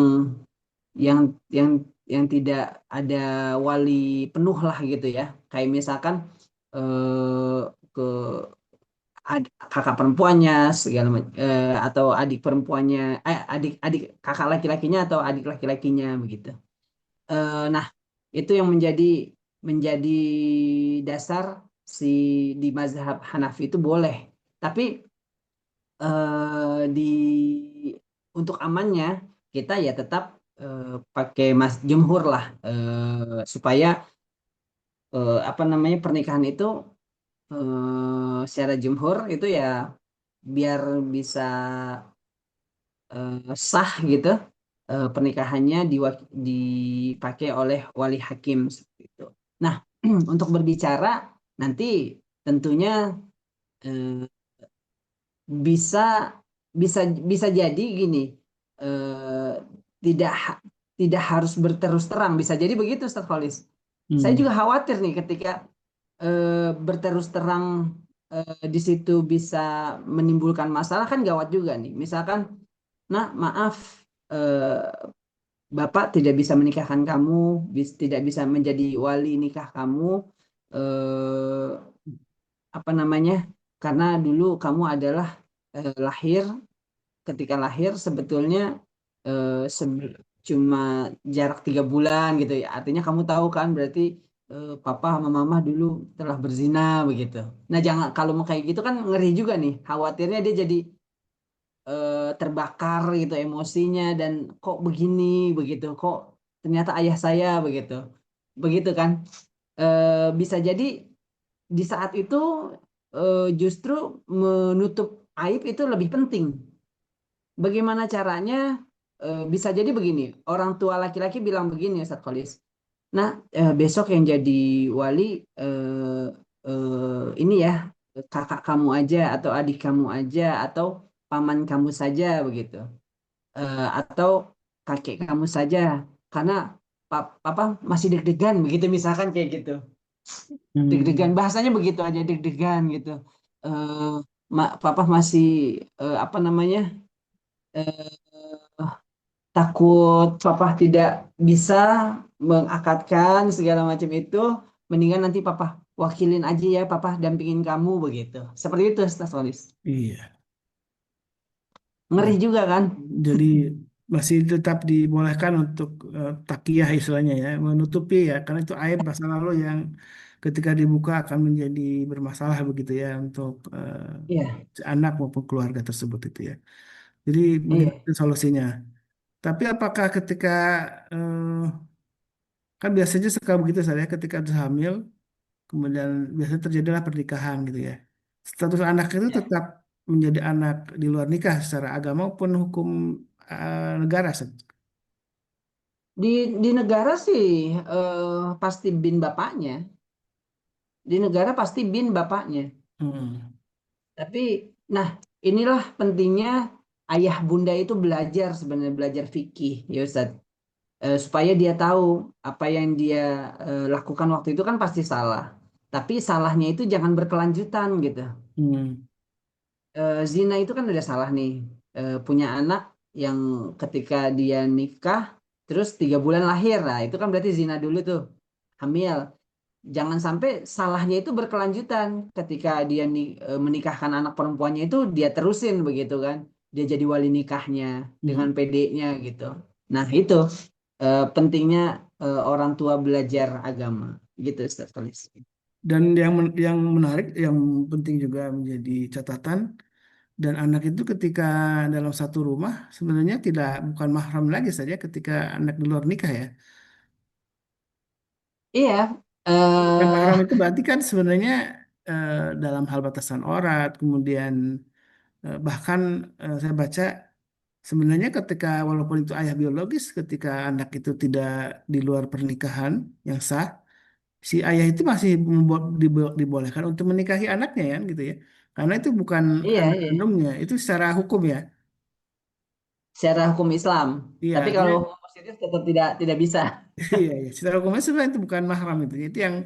yang yang yang tidak ada wali penuh lah gitu ya. Kayak misalkan ke kakak perempuannya segala atau adik perempuannya adik adik kakak laki-lakinya atau adik laki-lakinya begitu. Nah, itu yang menjadi dasar si di mazhab Hanafi itu boleh. Tapi di untuk amannya kita ya tetap pakai mas jumhur lah, supaya apa namanya, pernikahan itu secara jumhur itu ya biar bisa sah gitu, pernikahannya dipakai oleh wali hakim seperti itu. Nah, untuk berbicara nanti tentunya eh, bisa bisa bisa jadi gini, eh, tidak tidak harus berterus terang, bisa jadi begitu Ustaz Khalis. Saya Hmm. juga khawatir nih ketika berterus terang di situ bisa menimbulkan masalah, kan gawat juga nih. Misalkan, nah maaf, eh, Bapak tidak bisa menikahkan kamu, tidak bisa menjadi wali nikah kamu, eh, apa namanya? Karena dulu kamu adalah lahir, ketika lahir sebetulnya cuma jarak 3 bulan gitu ya. Artinya kamu tahu kan, berarti papa sama mama dulu telah berzina begitu. Nah, jangan, kalau mau kayak gitu kan ngeri juga nih. Khawatirnya dia jadi terbakar gitu emosinya, dan kok begini begitu, kok ternyata ayah saya begitu. Begitu kan? Bisa jadi di saat itu justru menutup aib itu lebih penting. Bagaimana caranya? Bisa jadi begini, orang tua laki-laki bilang begini, Ustaz Kholis. Nah, besok yang jadi wali ini ya, kakak kamu aja atau adik kamu aja atau paman kamu saja begitu. Atau kakek kamu saja, karena papa masih deg-degan begitu, misalkan kayak gitu. Deg-degan, Hmm. bahasanya begitu aja, deg-degan gitu. Eh, papa masih apa namanya? eh, Takut papa tidak bisa mengakatkan segala macam itu, mendingan nanti papa wakilin aja ya, papa dampingin kamu begitu. Seperti itu, Ustaz Walis. Iya. Ngeri juga kan? Jadi masih tetap dibolehkan untuk takiyah istilahnya ya, menutupi ya, karena itu aib masa lalu yang ketika dibuka akan menjadi bermasalah begitu ya untuk Iya, anak maupun keluarga tersebut itu ya. Jadi begitu iya. solusinya. Tapi apakah ketika kan biasanya suka begitu saya ketika sudah hamil, kemudian biasanya terjadilah pernikahan gitu ya. Status anak itu tetap menjadi anak di luar nikah secara agama maupun hukum negara. Di negara sih pasti bin bapaknya. Di negara pasti bin bapaknya. Hmm. Tapi, nah, inilah pentingnya ayah bunda itu belajar, sebenarnya belajar fikih, ya Ustaz. Supaya dia tahu apa yang dia lakukan waktu itu kan pasti salah. Tapi salahnya itu jangan berkelanjutan gitu. Hmm. Zina itu kan udah salah nih. Punya anak yang ketika dia nikah, terus 3 bulan lahir, nah itu kan berarti zina dulu tuh, hamil. Jangan sampai salahnya itu berkelanjutan, ketika dia menikahkan anak perempuannya itu dia terusin begitu kan. Dia jadi wali nikahnya dengan Hmm. PD-nya gitu. Nah, itu pentingnya orang tua belajar agama gitu, Ustaz Kalis. Dan yang menarik, yang penting juga menjadi catatan, dan anak itu ketika dalam satu rumah sebenarnya tidak bukan mahram lagi saja ketika anak di luar nikah ya. Iya, Bukan eh mahram itu berarti kan sebenarnya eh, dalam hal batasan aurat, kemudian bahkan saya baca sebenarnya ketika walaupun itu ayah biologis, ketika anak itu tidak di luar pernikahan yang sah, si ayah itu masih dibolehkan untuk menikahi anaknya ya gitu ya. Karena itu bukan iya, anak iya. kandungnya, itu secara hukum ya. Secara hukum Islam. Iya, Tapi artinya kalau hukum positif tetap tidak bisa. iya, iya. Secara hukumnya sebenarnya itu bukan mahram itu. Itu yang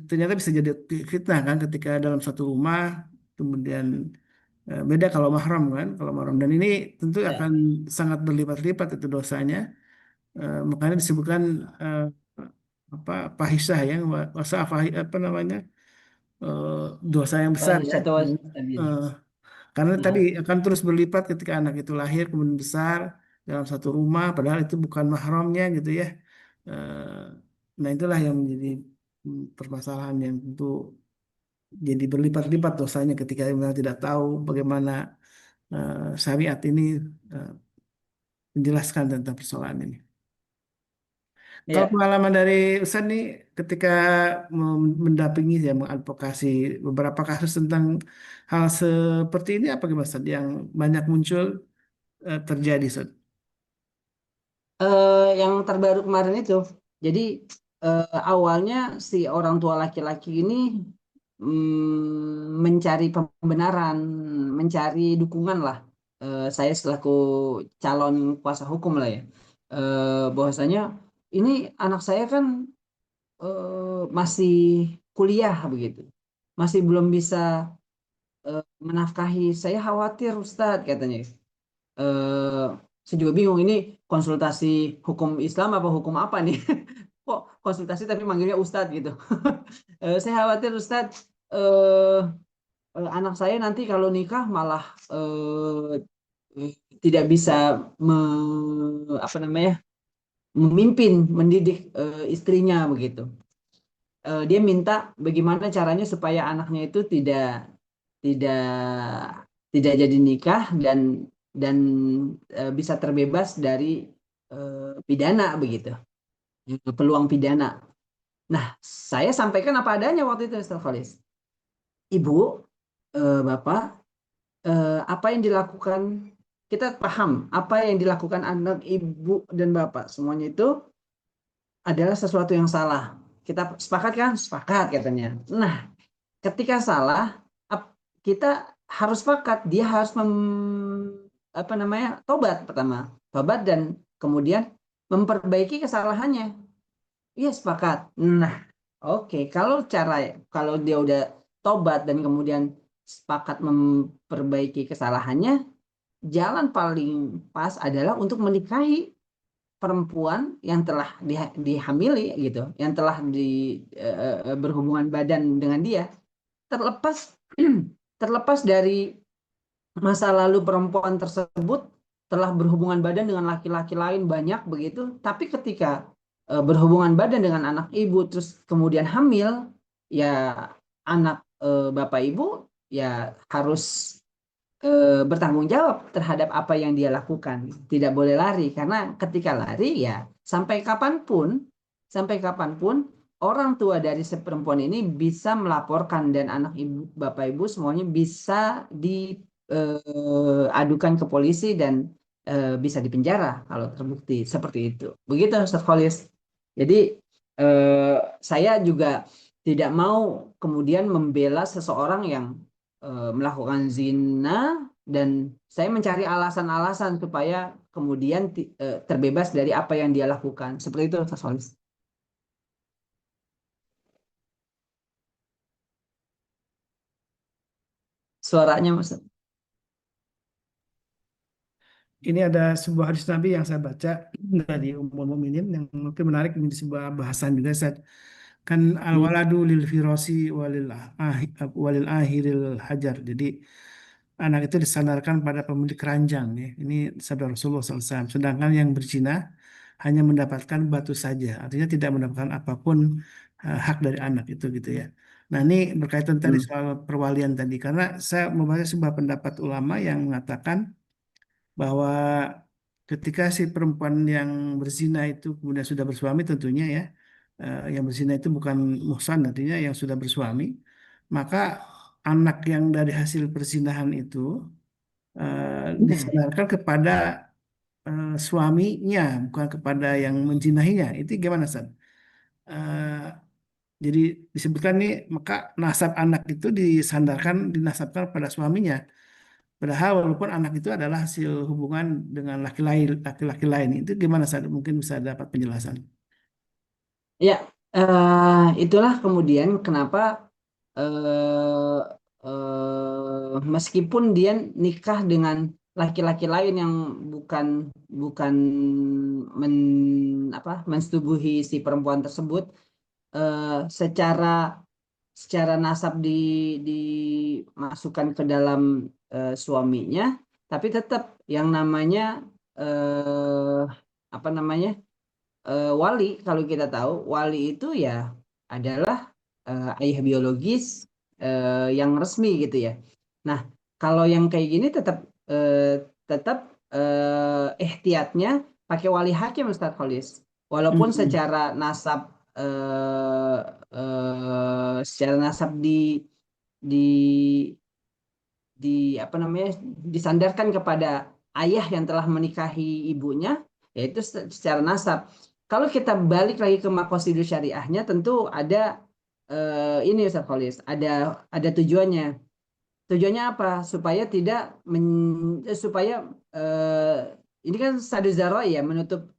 ternyata bisa jadi fitnah kan ketika dalam satu rumah, kemudian beda kalau mahram kan, kalau mahram dan ini tentu Ya. akan sangat berlipat-lipat itu dosanya. Makanya disebutkan eh, apa fahisyah ya, wasa apa namanya? eh, dosa yang besar ya. Satu wasabil. Eh, Karena tadi Nah, akan terus berlipat ketika anak itu lahir kemudian besar dalam satu rumah, padahal itu bukan mahramnya gitu ya. Eh, Nah itulah yang menjadi permasalahan yang tentu Jadi berlipat-lipat dosanya ketika memang tidak tahu bagaimana syariat ini eh, menjelaskan tentang persoalan ini. Kalau Ya, pengalaman dari Ustaz nih ketika mendampingi ya mengadvokasi beberapa kasus tentang hal seperti ini apa gimana Ustaz yang banyak muncul terjadi Ustaz? yang terbaru kemarin itu, jadi awalnya si orang tua laki-laki ini mencari pembenaran, mencari dukungan lah. Saya selaku calon kuasa hukum lah ya, bahwasanya ini anak saya kan masih kuliah begitu, masih belum bisa menafkahi. Saya khawatir Ustadz katanya. Eh, saya juga bingung ini konsultasi hukum Islam apa hukum apa nih? Kok konsultasi tapi manggilnya Ustadz gitu. Saya khawatir Ustadz, anak saya nanti kalau nikah malah tidak bisa apa namanya memimpin, mendidik istrinya begitu. Dia minta bagaimana caranya supaya anaknya itu tidak tidak jadi nikah dan bisa terbebas dari pidana begitu, peluang pidana. Nah, saya sampaikan apa adanya waktu itu, Ustaz Khalis. Ibu, Bapak, apa yang dilakukan, kita paham apa yang dilakukan anak, ibu, dan bapak, semuanya itu adalah sesuatu yang salah. Kita sepakat kan? Sepakat katanya. Nah, ketika salah, kita harus sepakat dia harus apa namanya tobat pertama, tobat dan kemudian memperbaiki kesalahannya. Iya sepakat. Nah, oke. Kalau dia udah tobat dan kemudian sepakat memperbaiki kesalahannya, jalan paling pas adalah untuk menikahi perempuan yang telah dihamili gitu, yang telah berhubungan badan dengan dia, terlepas terlepas dari masa lalu perempuan tersebut telah berhubungan badan dengan laki-laki lain banyak begitu, tapi ketika berhubungan badan dengan anak ibu terus kemudian hamil, ya anak bapak ibu ya harus bertanggung jawab terhadap apa yang dia lakukan. Tidak boleh lari, karena ketika lari ya sampai kapanpun orang tua dari si perempuan ini bisa melaporkan dan anak ibu, bapak ibu semuanya bisa diadukan ke polisi dan bisa dipenjara kalau terbukti seperti itu. Begitu Ustaz Kholis. Jadi saya juga tidak mau kemudian membela seseorang yang melakukan zina dan saya mencari alasan-alasan supaya kemudian terbebas dari apa yang dia lakukan. Seperti itu, Ustaz Solis. Suaranya, Mas. Ini ada sebuah hadis Nabi yang saya baca dari Ummul Mukminin yang mungkin menarik menjadi sebuah bahasan juga Ustaz. Kan Hmm. al-waladu lil firasi walil ahiril hajar. Jadi anak itu disandarkan pada pemilik keranjang ya. Ini sabda Rasulullah SAW. Sedangkan yang berzina hanya mendapatkan batu saja. Artinya tidak mendapatkan apapun hak dari anak itu gitu ya. Nah ini berkaitan tadi Hmm. soal perwalian tadi. Karena saya membaca sebuah pendapat ulama yang mengatakan bahwa ketika si perempuan yang berzina itu kemudian sudah bersuami tentunya ya, yang berzina itu bukan muhsan artinya yang sudah bersuami, maka anak yang dari hasil perzinahan itu disandarkan kepada suaminya bukan kepada yang menjinahinya. Itu gimana San? Jadi disebutkan nih maka nasab anak itu dinasabkan pada suaminya. Padahal walaupun anak itu adalah hasil hubungan dengan laki-laki lain, itu gimana Sad? Mungkin bisa dapat penjelasan. Ya, itulah kemudian kenapa eh, meskipun dia nikah dengan laki-laki lain yang bukan bukan men, mensetubuhi si perempuan tersebut, secara secara nasab dimasukkan ke dalam suaminya, tapi tetap yang namanya eh, apa namanya wali. Kalau kita tahu wali itu ya adalah ayah biologis yang resmi gitu ya. Nah, kalau yang kayak gini tetap ihtiyatnya pakai wali hakim Ustaz Kholis. Walaupun Hmm. secara nasab di apa namanya, disandarkan kepada ayah yang telah menikahi ibunya, yaitu secara nasab. Kalau kita balik lagi ke maqasidus syariahnya, tentu ada ini Ustaz Kholis, ada tujuannya. Tujuannya apa? Supaya tidak supaya ini kan sadu zaro ya, menutup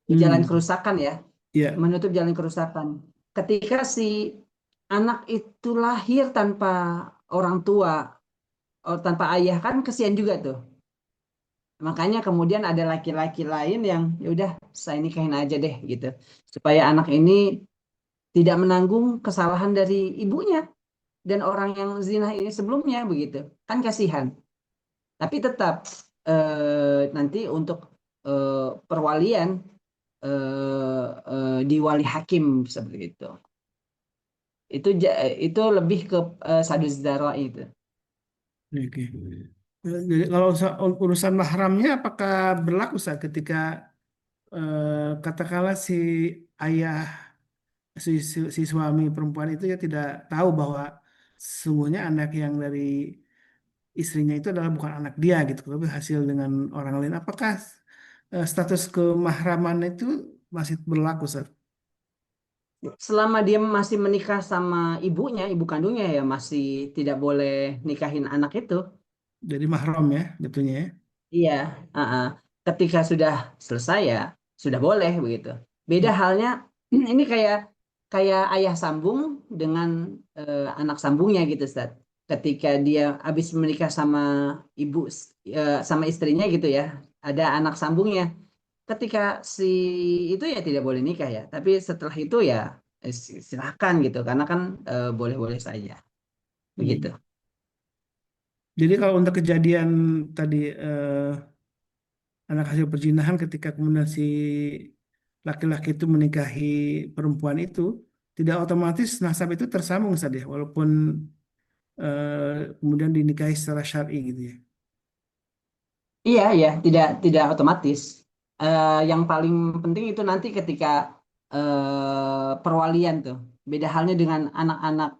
jalan Hmm. kerusakan ya, Ya, menutup jalan kerusakan. Ketika si anak itu lahir tanpa orang tua, tanpa ayah, kan kesian juga tuh. Makanya kemudian ada laki-laki lain yang ya udah saya nikahin aja deh gitu. Supaya anak ini tidak menanggung kesalahan dari ibunya dan orang yang zina ini sebelumnya begitu. Kan kasihan. Tapi tetap nanti untuk perwalian di wali hakim seperti itu. Itu lebih ke saduz dzarah itu. oke. Jadi kalau urusan mahramnya apakah berlaku saat ketika katakanlah si ayah si suami perempuan itu ya tidak tahu bahwa sesungguhnya anak yang dari istrinya itu adalah bukan anak dia gitu, tapi hasil dengan orang lain. Apakah status kemahraman itu masih berlaku, Sir? Selama dia masih menikah sama ibunya, ibu kandungnya, ya masih tidak boleh nikahin anak itu. Jadi mahram ya, betulnya ya. Iya, ketika sudah selesai ya sudah boleh begitu. Beda Hmm. halnya ini kayak kayak ayah sambung dengan anak sambungnya gitu, Ustaz. Ketika dia habis menikah sama ibu sama istrinya gitu ya, ada anak sambungnya. Ketika si itu ya tidak boleh nikah ya, tapi setelah itu ya silakan gitu, karena kan boleh-boleh saja begitu. Hmm. Jadi kalau untuk kejadian tadi anak hasil perzinahan ketika kemudian si laki-laki itu menikahi perempuan itu tidak otomatis nasab itu tersambung saja walaupun kemudian dinikahi secara syar'i gitu ya. Iya, iya, tidak otomatis. Yang paling penting itu nanti ketika perwalian tuh. Beda halnya dengan anak-anak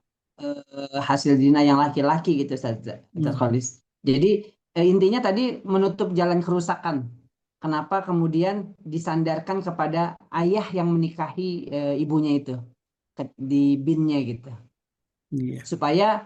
hasil zina yang laki-laki gitu, Ustaz Hmm. Khalis. Jadi intinya tadi menutup jalan kerusakan. Kenapa kemudian disandarkan kepada ayah yang menikahi ibunya itu di binnya gitu, Iya, supaya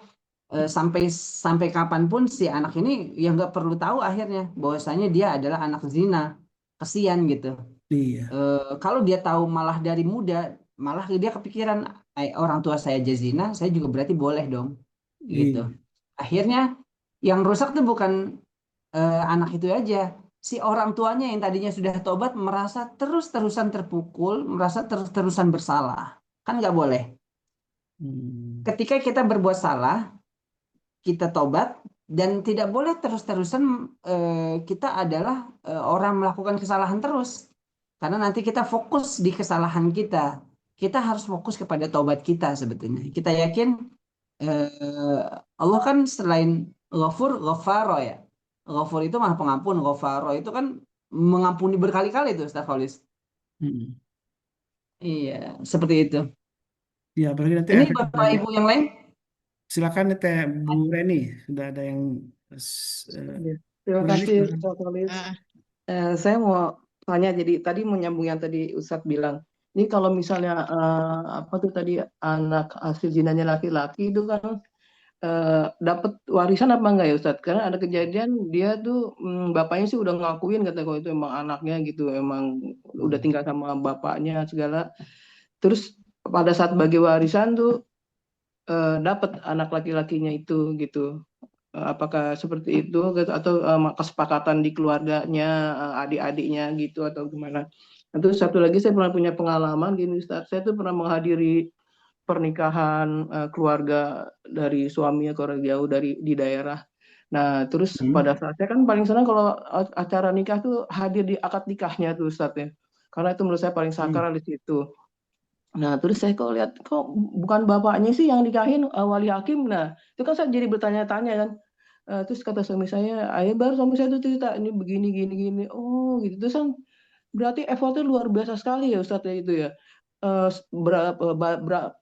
sampai sampai kapanpun si anak ini ya nggak perlu tahu akhirnya bahwasanya dia adalah anak zina, kesian gitu. iya, Kalau dia tahu malah dari muda, malah dia kepikiran, orang tua saya aja zina, saya juga berarti boleh dong gitu. iya, Akhirnya yang rusak tuh bukan anak itu aja, si orang tuanya yang tadinya sudah tobat merasa terus-terusan terpukul, merasa terus-terusan bersalah. Kan nggak boleh. hmm, Ketika kita berbuat salah, kita tobat, dan tidak boleh terus-terusan kita adalah orang melakukan kesalahan terus, karena nanti kita fokus di kesalahan kita. Kita harus fokus kepada tobat kita. Sebetulnya kita yakin Allah kan selain Ghafur, Ghafaro ya. Ghafur itu maha pengampun, Ghafaro itu kan mengampuni berkali-kali itu, Ustaz Khalis. hmm. Iya, seperti itu. Ya, apalagi nanti Ini efek Bapak dari Ibu yang lain. silakan nih Teh Bu Reni sudah ada yang Ya, Bu terima Reni kasih, silakan. Pak Tulis. Saya mau tanya, jadi tadi menyambung yang tadi Ustadz bilang. Ini kalau misalnya apa tuh tadi, anak hasil zinanya laki-laki itu kan dapat warisan apa enggak ya Ustadz? Karena ada kejadian dia tuh bapaknya sih udah ngakuin kata kalau itu emang anaknya gitu, emang udah tinggal sama bapaknya segala. Terus pada saat bagi warisan tuh dapat anak laki-lakinya itu gitu. Apakah seperti itu gitu, atau kesepakatan di keluarganya, adik-adiknya gitu atau gimana? Nah, terus satu lagi saya pernah punya pengalaman gini Ustaz, saya tuh pernah menghadiri pernikahan keluarga dari suami ke orang jauh dari di daerah. Nah, terus Hmm. pada saat saya kan paling senang kalau acara nikah tuh hadir di akad nikahnya tuh Ustaz ya. Karena itu menurut saya paling Hmm. sakral di situ. Nah, terus saya kok lihat kok bukan bapaknya sih yang nikahin wali hakim. Nah, itu kan saya jadi bertanya-tanya kan. Terus kata suami saya, ayah baru suami saya tuh cerita ini begini gini gini. Oh, gitu. Terus kan berarti effortnya luar biasa sekali ya Ustadz ya itu ya.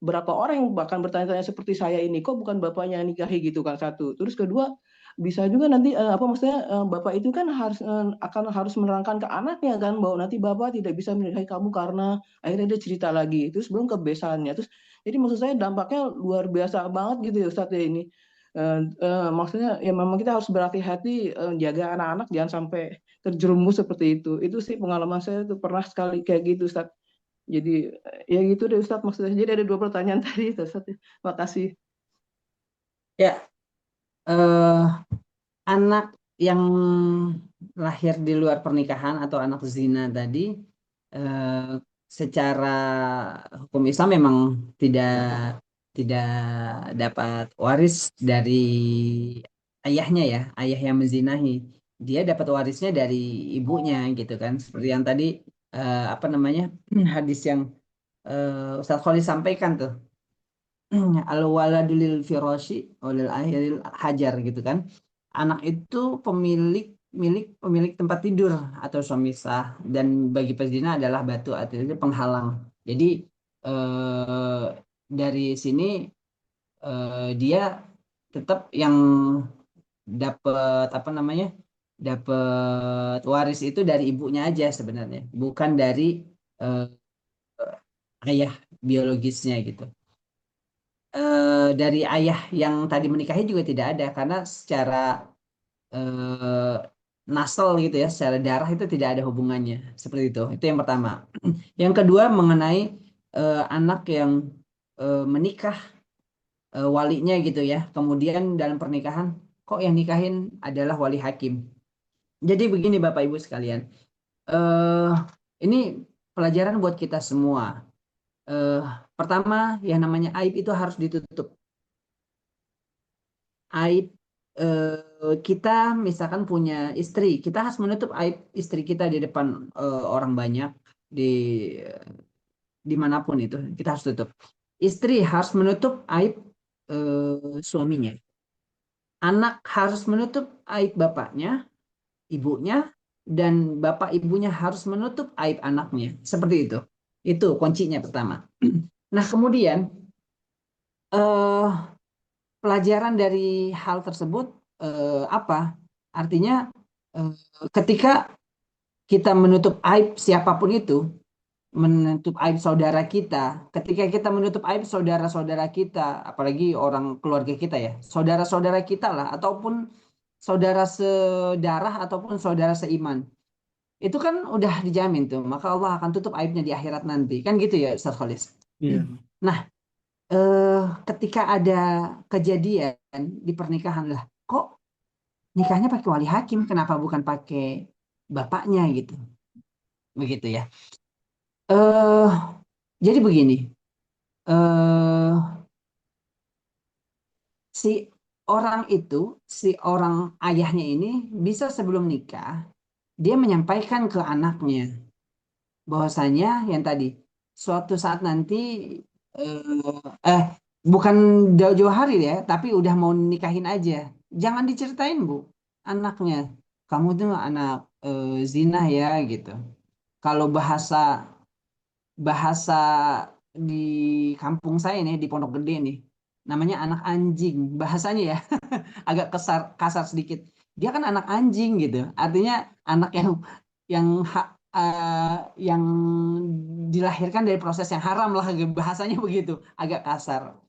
Berapa orang yang bahkan bertanya-tanya seperti saya ini, kok bukan bapaknya yang nikahi gitu kan satu. Terus kedua, bisa juga nanti apa maksudnya bapak itu kan akan harus menerangkan ke anaknya kan bahwa nanti bapak tidak bisa menikahi kamu karena akhirnya dia cerita lagi. Terus belum kebesarannya. Terus jadi maksud saya dampaknya luar biasa banget gitu ya Ustadz ya ini. Maksudnya ya memang kita harus berhati-hati jaga anak-anak jangan sampai terjerumus seperti itu. Itu sih pengalaman saya tuh pernah sekali kayak gitu Ustaz. Jadi ya gitu deh Ustaz maksudnya. Jadi ada 2 pertanyaan tadi Ustaz. Makasih. Ya, eh, anak yang lahir di luar pernikahan atau anak zina tadi, eh, secara hukum Islam memang tidak tidak dapat waris dari ayahnya ya, ayah yang menzinahi. Dia dapat warisnya dari ibunya gitu kan. Seperti yang tadi apa namanya hadis yang Ustaz Khalid sampaikan tuh. Al waladul lil firasyi walil akhiril hajar gitu kan. Anak itu pemilik tempat tidur atau suami sah, dan bagi pezina adalah batu atau itu penghalang. Jadi eh, dari sini dia tetap yang dapat apa namanya dapat waris itu dari ibunya aja sebenarnya, bukan dari eh, ayah biologisnya gitu. Dari ayah yang tadi menikahi juga tidak ada, karena secara eh, nasal gitu ya, secara darah itu tidak ada hubungannya seperti itu. Itu yang pertama. Yang kedua mengenai anak yang menikah, walinya gitu ya. Kemudian dalam pernikahan kok yang nikahin adalah wali hakim. Jadi begini Bapak Ibu sekalian, eh ini pelajaran buat kita semua. Eh, Pertama, yang namanya aib itu harus ditutup. Aib kita misalkan punya istri, kita harus menutup aib istri kita di depan orang banyak, di dimanapun itu kita harus tutup. Istri harus menutup aib suaminya. Anak harus menutup aib bapaknya, ibunya, dan bapak ibunya harus menutup aib anaknya. Seperti itu. Itu kuncinya pertama. Nah, kemudian eh, pelajaran dari hal tersebut apa? Artinya eh, ketika kita menutup aib siapapun itu, menutup aib saudara kita, ketika kita menutup aib saudara-saudara kita, apalagi orang keluarga kita ya, saudara-saudara kita lah, ataupun saudara sedarah ataupun saudara seiman, itu kan udah dijamin tuh, maka Allah akan tutup aibnya di akhirat nanti, kan gitu ya Ustaz Khalis. Iya. Nah, ketika ada kejadian di pernikahan lah, kok nikahnya pakai wali hakim, kenapa bukan pakai bapaknya gitu, begitu ya. Jadi begini, eh si si orang ayahnya ini bisa sebelum nikah dia menyampaikan ke anaknya bahwasanya yang tadi suatu saat nanti eh bukan jauh-jauh hari ya, tapi udah mau nikahin aja. Jangan diceritain Bu, anaknya. Kamu tuh anak zina ya gitu. Kalau bahasa bahasa di kampung saya nih di Pondok Gede nih, namanya anak anjing bahasanya ya, agak kasar sedikit. Dia kan anak anjing gitu, artinya anak yang yang dilahirkan dari proses yang haram lah, bahasanya begitu, agak kasar.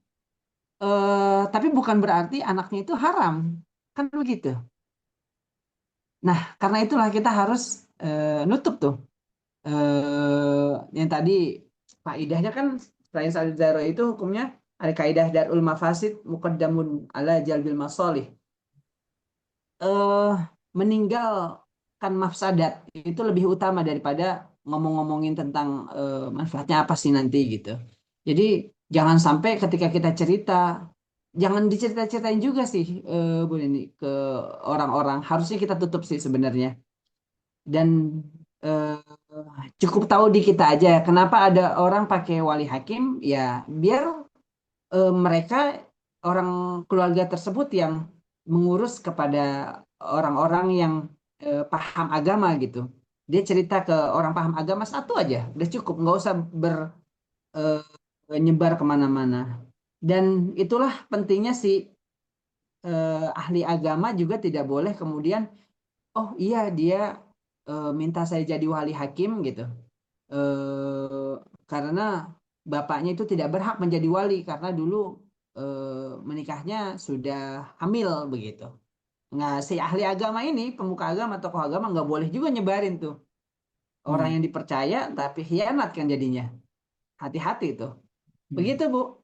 Tapi bukan berarti anaknya itu haram, kan begitu. Nah, karena itulah kita harus nutup tuh. Yang tadi kaidahnya kan selain saling zaro itu hukumnya ada kaidah darul mafasid muqaddamun ala jalbil masalih. Meninggalkan mafsadat itu lebih utama daripada ngomong-ngomongin tentang manfaatnya apa sih nanti gitu. Jadi jangan sampai ketika kita cerita, jangan dicerita-ceritain juga sih Bu Nini ke orang-orang. Harusnya kita tutup sih sebenarnya. Dan cukup tahu di kita aja. Kenapa ada orang pakai wali hakim? Ya biar mereka orang keluarga tersebut yang mengurus kepada orang-orang yang paham agama gitu. Dia cerita ke orang paham agama satu aja, udah cukup, nggak usah nyebar kemana-mana. Dan itulah pentingnya si ahli agama juga tidak boleh kemudian, oh iya dia minta saya jadi wali hakim gitu. Eh, karena bapaknya itu tidak berhak menjadi wali karena dulu menikahnya sudah hamil begitu. Nah, si ahli agama ini, pemuka agama, tokoh agama nggak boleh juga nyebarin tuh orang Hmm. yang dipercaya tapi khianat kan jadinya. Hati-hati tuh. Begitu, Bu.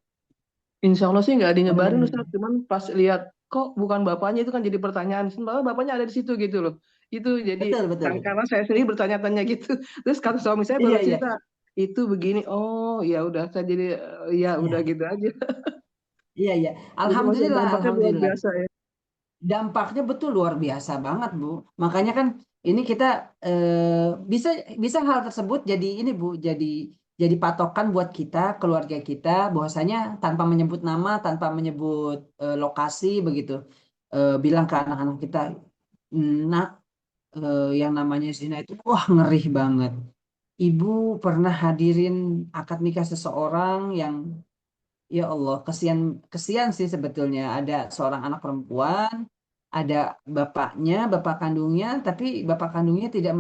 Insya Allah sih nggak dinyebarin Hmm, Ustaz, cuman pas lihat kok bukan bapaknya itu kan jadi pertanyaan, sebenarnya bapaknya ada di situ gitu loh. Itu jadi betul, betul, betul. karena saya sendiri bertanya-tanya gitu. Terus kata suami saya baru Iya, iya, cerita itu begini, oh ya udah saya jadi ya udah iya, gitu aja. iya, iya. Jadi maksudnya Alhamdulillah, dampaknya luar alhamdulillah. biasa ya. Dampaknya betul luar biasa banget, Bu. Makanya kan ini kita bisa bisa hal tersebut jadi ini, Bu, jadi patokan buat kita, keluarga kita, bahwasanya tanpa menyebut nama, tanpa menyebut lokasi begitu, bilang ke anak-anak kita, nak, yang namanya zina itu wah ngeri banget. Ibu pernah hadirin akad nikah seseorang yang ya Allah, kesian kesian sih sebetulnya. Ada seorang anak perempuan, ada bapaknya, bapak kandungnya, tapi bapak kandungnya tidak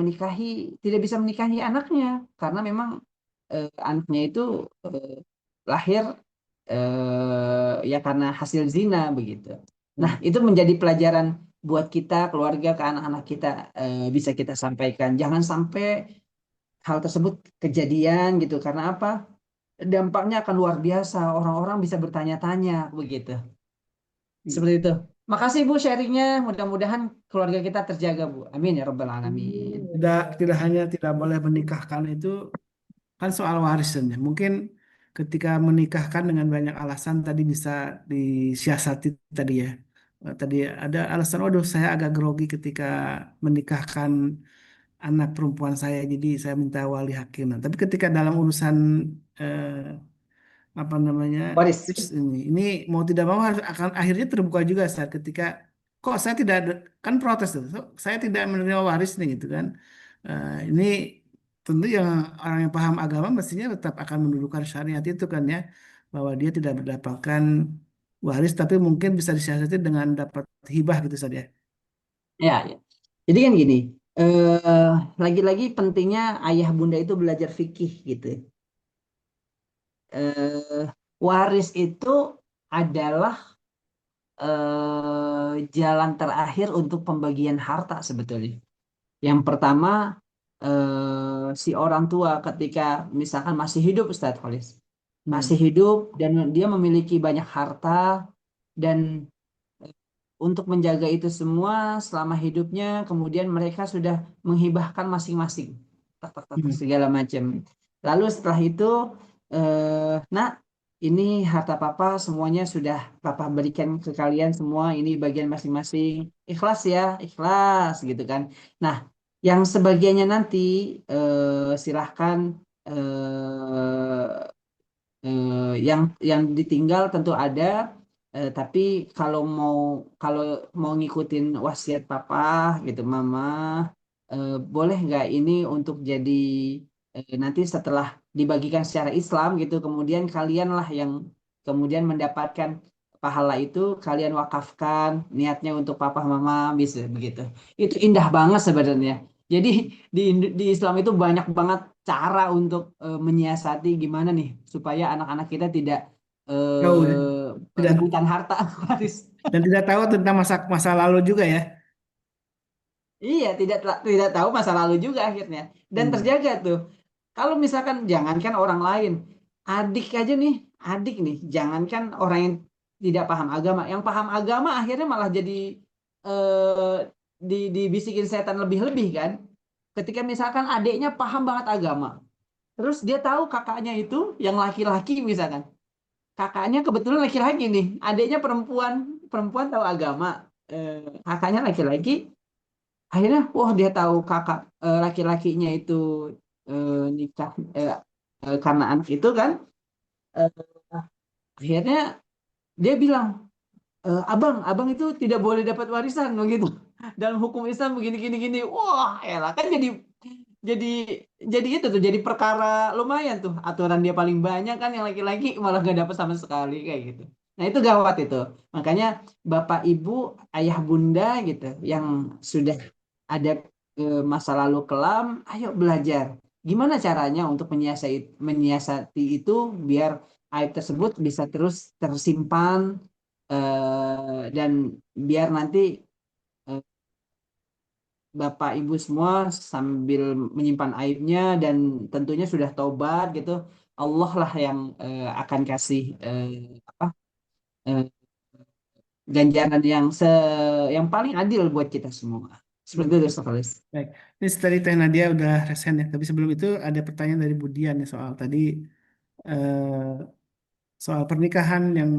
bisa menikahi anaknya karena memang anaknya itu eh, lahir ya karena hasil zina begitu. Nah, Hmm. itu menjadi pelajaran buat kita, keluarga, ke anak-anak kita, bisa kita sampaikan. Jangan sampai hal tersebut kejadian gitu. Karena apa? Dampaknya akan luar biasa. Orang-orang bisa bertanya-tanya begitu. Seperti itu. Makasih Bu sharingnya. Mudah-mudahan keluarga kita terjaga Bu. Amin ya Rabbal Alamin. Tidak hanya tidak boleh menikahkan itu kan soal warisannya. Mungkin ketika menikahkan dengan banyak alasan tadi bisa disiasati tadi ya. Tadi ada alasan, waduh saya agak grogi ketika menikahkan anak perempuan saya, jadi saya minta wali hakim. Nah, tapi ketika dalam urusan eh, apa namanya Waris. ini mau tidak mau harus akan akhirnya terbuka juga saat ketika kok saya tidak kan protes tuh, "So, saya tidak menerima waris nih gitu kan. Ini tentu yang orang yang paham agama mestinya tetap akan mendudukkan syariat itu kan ya, bahwa dia tidak mendapatkan waris tapi mungkin bisa disiasati dengan dapat hibah gitu saja. Ya, ya. Jadi kan gini. Lagi-lagi pentingnya ayah bunda itu belajar fikih gitu. eh, Waris itu adalah jalan terakhir untuk pembagian harta sebetulnya. Yang pertama, si orang tua ketika misalkan masih hidup, Ustadz Kholis, Hmm. masih hidup dan dia memiliki banyak harta dan untuk menjaga itu semua selama hidupnya, kemudian mereka sudah menghibahkan masing-masing, tak, tak, tak, Hmm. segala macam. Lalu setelah itu, nak, ini harta papa semuanya sudah papa berikan ke kalian semua, ini bagian masing-masing. Ikhlas ya, ikhlas gitu kan. Nah, yang sebagiannya nanti silahkan yang ditinggal tentu ada, tapi kalau mau ngikutin wasiat papa gitu mama, boleh nggak ini untuk jadi nanti setelah dibagikan secara Islam gitu, kemudian kalianlah yang kemudian mendapatkan pahala itu, kalian wakafkan niatnya untuk papa mama, bisa begitu. Itu indah banget sebenarnya. Jadi di Islam itu banyak banget cara untuk menyiasati gimana nih supaya anak-anak kita tidak Tahu dan tidak rebutan harta waris. dan tidak tahu tentang masa masa lalu juga ya. Iya, tidak tahu masa lalu juga akhirnya. Dan Hmm. terjaga tuh. Kalau misalkan jangankan orang lain, adik aja nih, adik nih, jangankan orang yang tidak paham agama, yang paham agama akhirnya malah jadi eh, dibisikin setan lebih-lebih kan. Ketika misalkan adiknya paham banget agama, terus dia tahu kakaknya itu yang laki-laki misalkan. Kakaknya kebetulan laki-laki nih, adiknya perempuan, perempuan tahu agama, kakaknya laki-laki. Akhirnya, wah dia tahu kakak laki-lakinya itu nikah karena anak itu kan, eh, akhirnya dia bilang, abang itu tidak boleh dapat warisan begitu. Dalam hukum Islam begini gini gini. Wah, elah kan jadi jadi itu tuh jadi perkara lumayan tuh. Aturan dia paling banyak kan, yang laki-laki malah gak dapat sama sekali kayak gitu. Nah, itu gawat itu. Makanya bapak ibu, ayah bunda gitu yang sudah ada masa lalu kelam, ayo belajar. Gimana caranya untuk menyiasati itu biar aib tersebut bisa terus tersimpan, dan biar nanti eh, Bapak Ibu semua sambil menyimpan aibnya dan tentunya sudah taubat gitu, Allah lah yang akan kasih apa eh, ganjaran yang paling adil buat kita semua. Seperti itu, Ustaz Khalis. Baik, ini tadi Teh Nadia udah resen ya. Tapi sebelum itu ada pertanyaan dari Budian ya soal tadi eh, soal pernikahan yang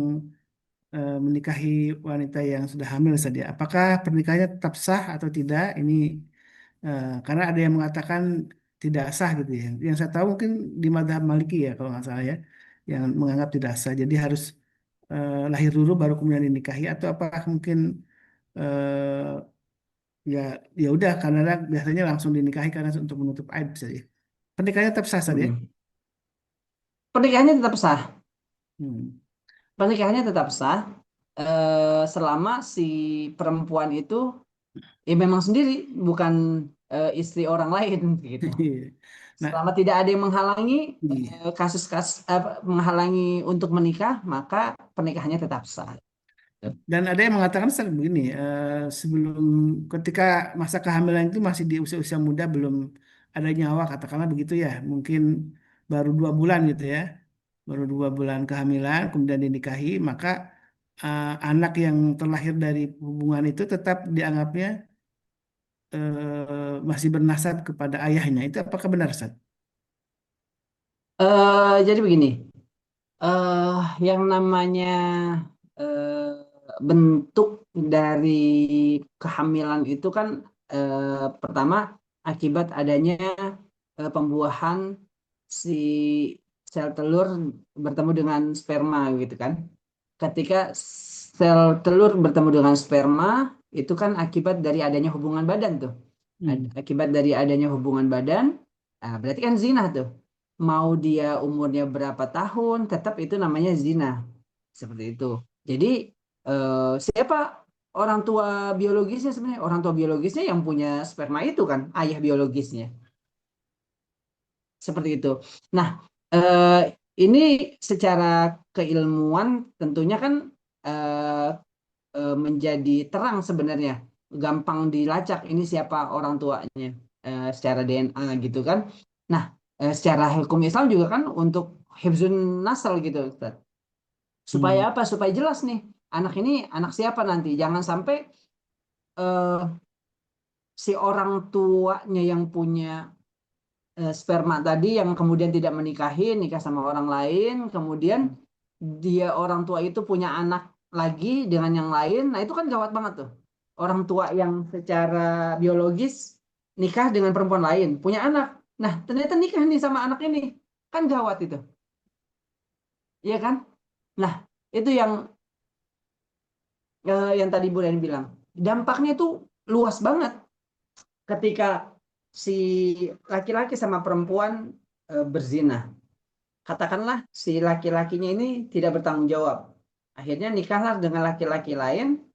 menikahi wanita yang sudah hamil saja. Apakah pernikahannya tetap sah atau tidak? Ini karena ada yang mengatakan tidak sah gitu ya. Yang saya tahu mungkin di mazhab Maliki ya kalau nggak salah ya, yang menganggap tidak sah. Jadi harus lahir dulu baru kemudian dinikahi atau apakah mungkin ya ya udah karena biasanya langsung dinikahi karena untuk menutup aib saja. Pernikahannya tetap sah saja. Pernikahannya tetap sah. Hmm. Pernikahannya tetap sah selama si perempuan itu ya memang sendiri, bukan istri orang lain gitu. Nah, Selama tidak ada yang menghalangi iya. kasus-kasus menghalangi untuk menikah, maka pernikahannya tetap sah. Dan ada yang mengatakan begini, sebelum ketika masa kehamilan itu masih di usia-usia muda belum ada nyawa katakanlah begitu ya, mungkin baru 2 bulan gitu ya, baru 2 bulan kehamilan kemudian dinikahi, maka anak yang terlahir dari hubungan itu tetap dianggapnya masih bernasab kepada ayahnya. Itu apakah benar, Ustaz? Jadi begini, eh yang namanya bentuk dari kehamilan itu kan pertama akibat adanya pembuahan si sel telur bertemu dengan sperma gitu kan. Ketika sel telur bertemu dengan sperma, itu kan akibat dari adanya hubungan badan tuh. Hmm. Akibat dari adanya hubungan badan, berarti kan zina tuh. Mau dia umurnya berapa tahun, tetap itu namanya zina. Seperti itu. Jadi siapa orang tua biologisnya sebenarnya? Orang tua biologisnya yang punya sperma itu kan, ayah biologisnya. Seperti itu. Nah, ini secara keilmuan tentunya kan eh, menjadi terang sebenarnya, gampang dilacak ini siapa orang tuanya secara DNA gitu kan. Nah, secara hukum Islam juga kan untuk hifzun nasal gitu, Ustaz. Supaya Hmm. apa? Supaya jelas nih, anak ini anak siapa nanti. Jangan sampai eh, si orang tuanya yang punya sperma tadi yang kemudian tidak menikahi, nikah sama orang lain, kemudian dia orang tua itu punya anak lagi dengan yang lain. Nah, itu kan gawat banget tuh. Orang tua yang secara biologis nikah dengan perempuan lain, punya anak. Nah, ternyata nikah nih sama anak ini. Kan gawat itu. Iya kan? Nah, itu yang tadi Bu Reni bilang. Dampaknya itu luas banget ketika si laki-laki sama perempuan berzina. Katakanlah si laki-lakinya ini tidak bertanggung jawab. Akhirnya nikahlah dengan laki-laki lain,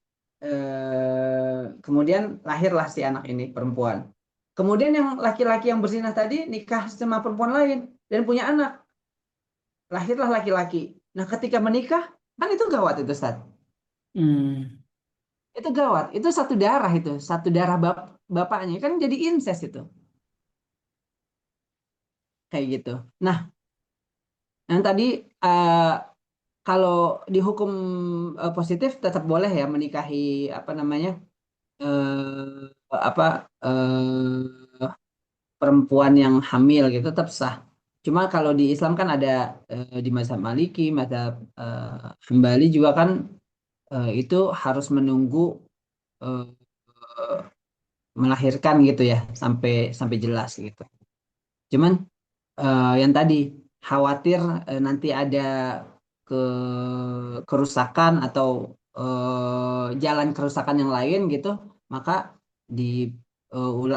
kemudian lahirlah si anak ini perempuan. Kemudian yang laki-laki yang berzina tadi nikah sama perempuan lain dan punya anak, lahirlah laki-laki. Nah, ketika menikah kan itu gawat itu, Ustaz. Hmm. Itu gawat. Itu satu darah bapaknya kan jadi incest itu. Kayak gitu. Nah, yang tadi kalau di hukum positif tetap boleh ya menikahi apa namanya apa perempuan yang hamil gitu tetap sah. Cuma kalau di Islam kan ada di mazhab Maliki, mazhab Hambali juga kan itu harus menunggu eh, melahirkan gitu ya sampai sampai jelas gitu. Cuman yang tadi khawatir nanti ada ke kerusakan atau jalan kerusakan yang lain gitu, maka di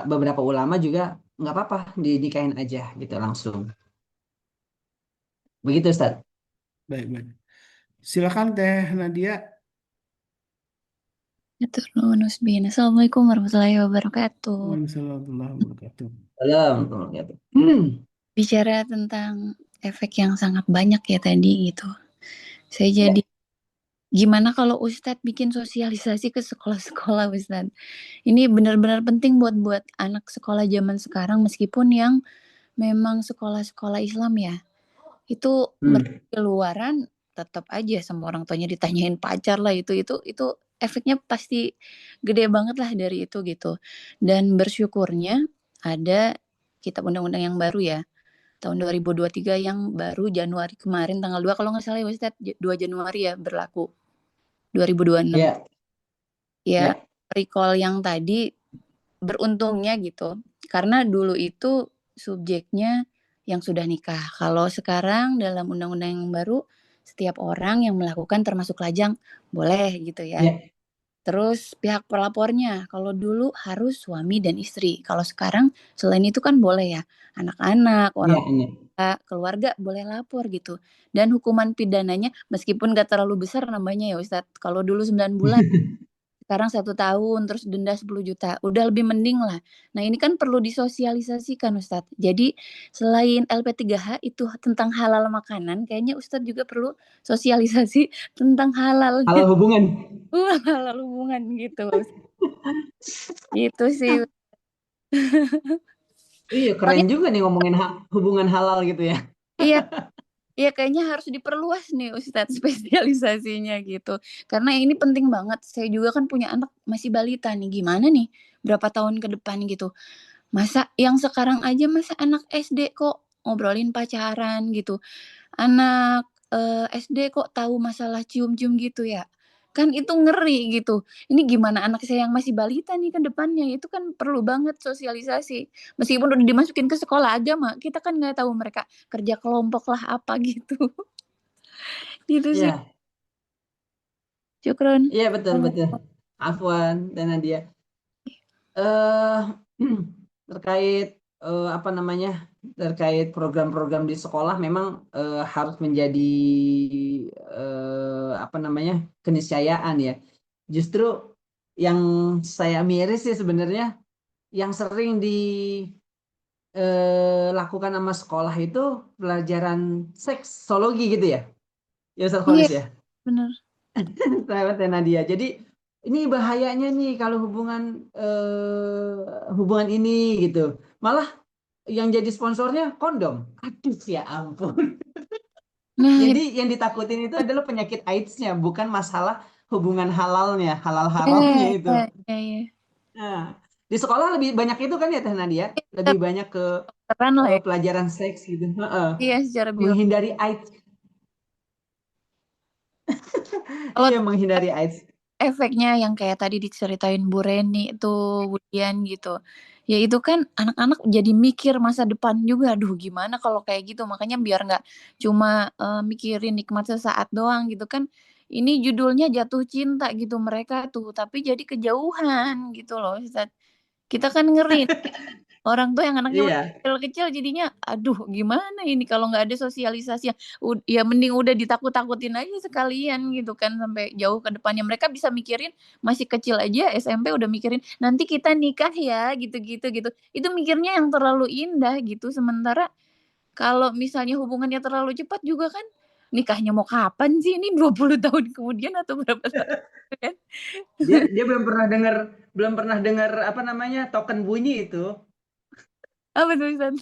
beberapa ulama juga nggak apa-apa dinikahin aja gitu langsung. Begitu Ustaz. Baik, baik. Silakan Teh Nadia. Aturun Usbin. Assalamualaikum warahmatullahi wabarakatuh. Waalaikumsalam warahmatullahi wabarakatuh. Salam. Bicara tentang efek yang sangat banyak ya tadi gitu. Saya jadi gimana kalau Ustadz bikin sosialisasi ke sekolah-sekolah Ustadz? Ini benar-benar penting buat anak sekolah zaman sekarang meskipun yang memang sekolah-sekolah Islam ya. Itu di luaran tetap aja sama orang tuanya ditanyain pacar lah itu efeknya pasti gede banget lah dari itu gitu. Dan bersyukurnya ada kitab undang-undang yang baru ya tahun 2023 yang baru Januari kemarin tanggal 2 kalau nggak salah ya Ustaz 2 Januari ya berlaku 2026 Ya, ya ya, recall yang tadi beruntungnya gitu karena dulu itu subjeknya yang sudah nikah. Kalau sekarang dalam undang-undang yang baru setiap orang yang melakukan termasuk lajang boleh gitu ya. ya, Terus pihak pelapornya kalau dulu harus suami dan istri. Kalau sekarang selain itu kan boleh ya anak-anak, orang ya, ini. tua, keluarga boleh lapor gitu. Dan hukuman pidananya meskipun gak terlalu besar namanya ya Ustadz. Kalau dulu 9 bulan sekarang 1 tahun, terus denda 10 juta. Udah lebih mending lah. Nah ini kan perlu disosialisasikan Ustadz. Jadi selain LP3H itu tentang halal makanan, kayaknya Ustadz juga perlu sosialisasi tentang halalnya. Halal hubungan. Halal hubungan gitu. Itu sih. Iya, Soalnya, keren juga nih ngomongin hubungan halal gitu ya. iya, iya kayaknya harus diperluas nih Ustadz spesialisasinya gitu. Karena ini penting banget. Saya juga kan punya anak masih balita nih. Gimana nih berapa tahun ke depan gitu. Masa yang sekarang aja masa anak SD kok ngobrolin pacaran gitu. Anak SD kok tahu masalah cium-cium gitu ya. Kan itu ngeri gitu. Ini gimana anak saya yang masih balita nih ke depannya. Itu kan perlu banget sosialisasi. Meskipun udah dimasukin ke sekolah agama, kita kan nggak tahu mereka kerja kelompok lah apa gitu. Gitu sih. Iya, Syukron. iya betul betul. Afwan dan Nadia. eh terkait apa namanya? Terkait program-program di sekolah memang harus menjadi apa namanya? Keniscayaan ya. Justru yang saya miris sih sebenarnya yang sering dilakukan sama sekolah itu pelajaran seksologi gitu ya. Ya Ustaz Iya, Kholis ya. bener. Sahabat Nadia. Jadi ini bahayanya nih kalau hubungan ini gitu. Malah yang jadi sponsornya kondom. Aduh ya ampun. Nah, Jadi yang ditakutin itu adalah penyakit AIDS-nya, bukan masalah hubungan halalnya, halal haramnya iya, itu. iya, iya. Nah, di sekolah lebih banyak itu kan ya Teh Nadia, lebih banyak ke Keren lah ya. pelajaran seks gitu. Heeh. Iya, secara biologis. Menghindari AIDS. Kalau Iya, menghindari AIDS. efeknya yang kayak tadi diceritain Bu Reni itu Budian gitu. Ya itu kan anak-anak jadi mikir masa depan juga. Aduh gimana kalau kayak gitu. Makanya biar nggak cuma mikirin nikmat sesaat doang gitu kan. Ini judulnya jatuh cinta gitu mereka tuh. Tapi jadi kejauhan gitu loh Ustaz. Kita kan ngeri. Orang tuh yang anaknya masih Iya. kecil-kecil jadinya aduh gimana ini kalau nggak ada sosialisasi ya mending udah ditakut-takutin aja sekalian gitu kan sampai jauh ke depannya. Mereka bisa mikirin masih kecil aja SMP udah mikirin nanti kita nikah ya gitu-gitu gitu. Itu mikirnya yang terlalu indah gitu. Sementara kalau misalnya hubungannya terlalu cepat juga kan nikahnya mau kapan sih ini 20 tahun kemudian atau berapa tahun kan? Dia belum pernah dengar apa namanya token bunyi itu. Apa tuh Ustaz?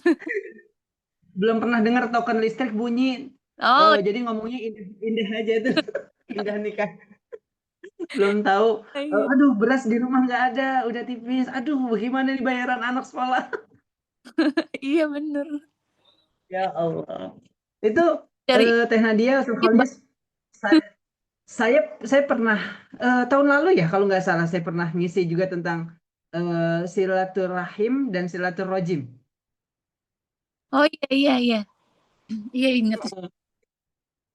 Belum pernah dengar token listrik bunyi. Oh Jadi ngomongnya indah, indah aja itu. Indah nikah. Belum tahu. iya, Aduh, beras di rumah nggak ada, udah tipis. Aduh, bagaimana nih bayaran anak sekolah? iya bener. Ya Allah. Itu Cari Teh Nadia, Ustaz duit Khamis, sa- saya pernah tahun lalu ya kalau nggak salah saya pernah ngisi juga tentang silaturahim dan silaturrojim. Oh iya iya iya. Iya inget.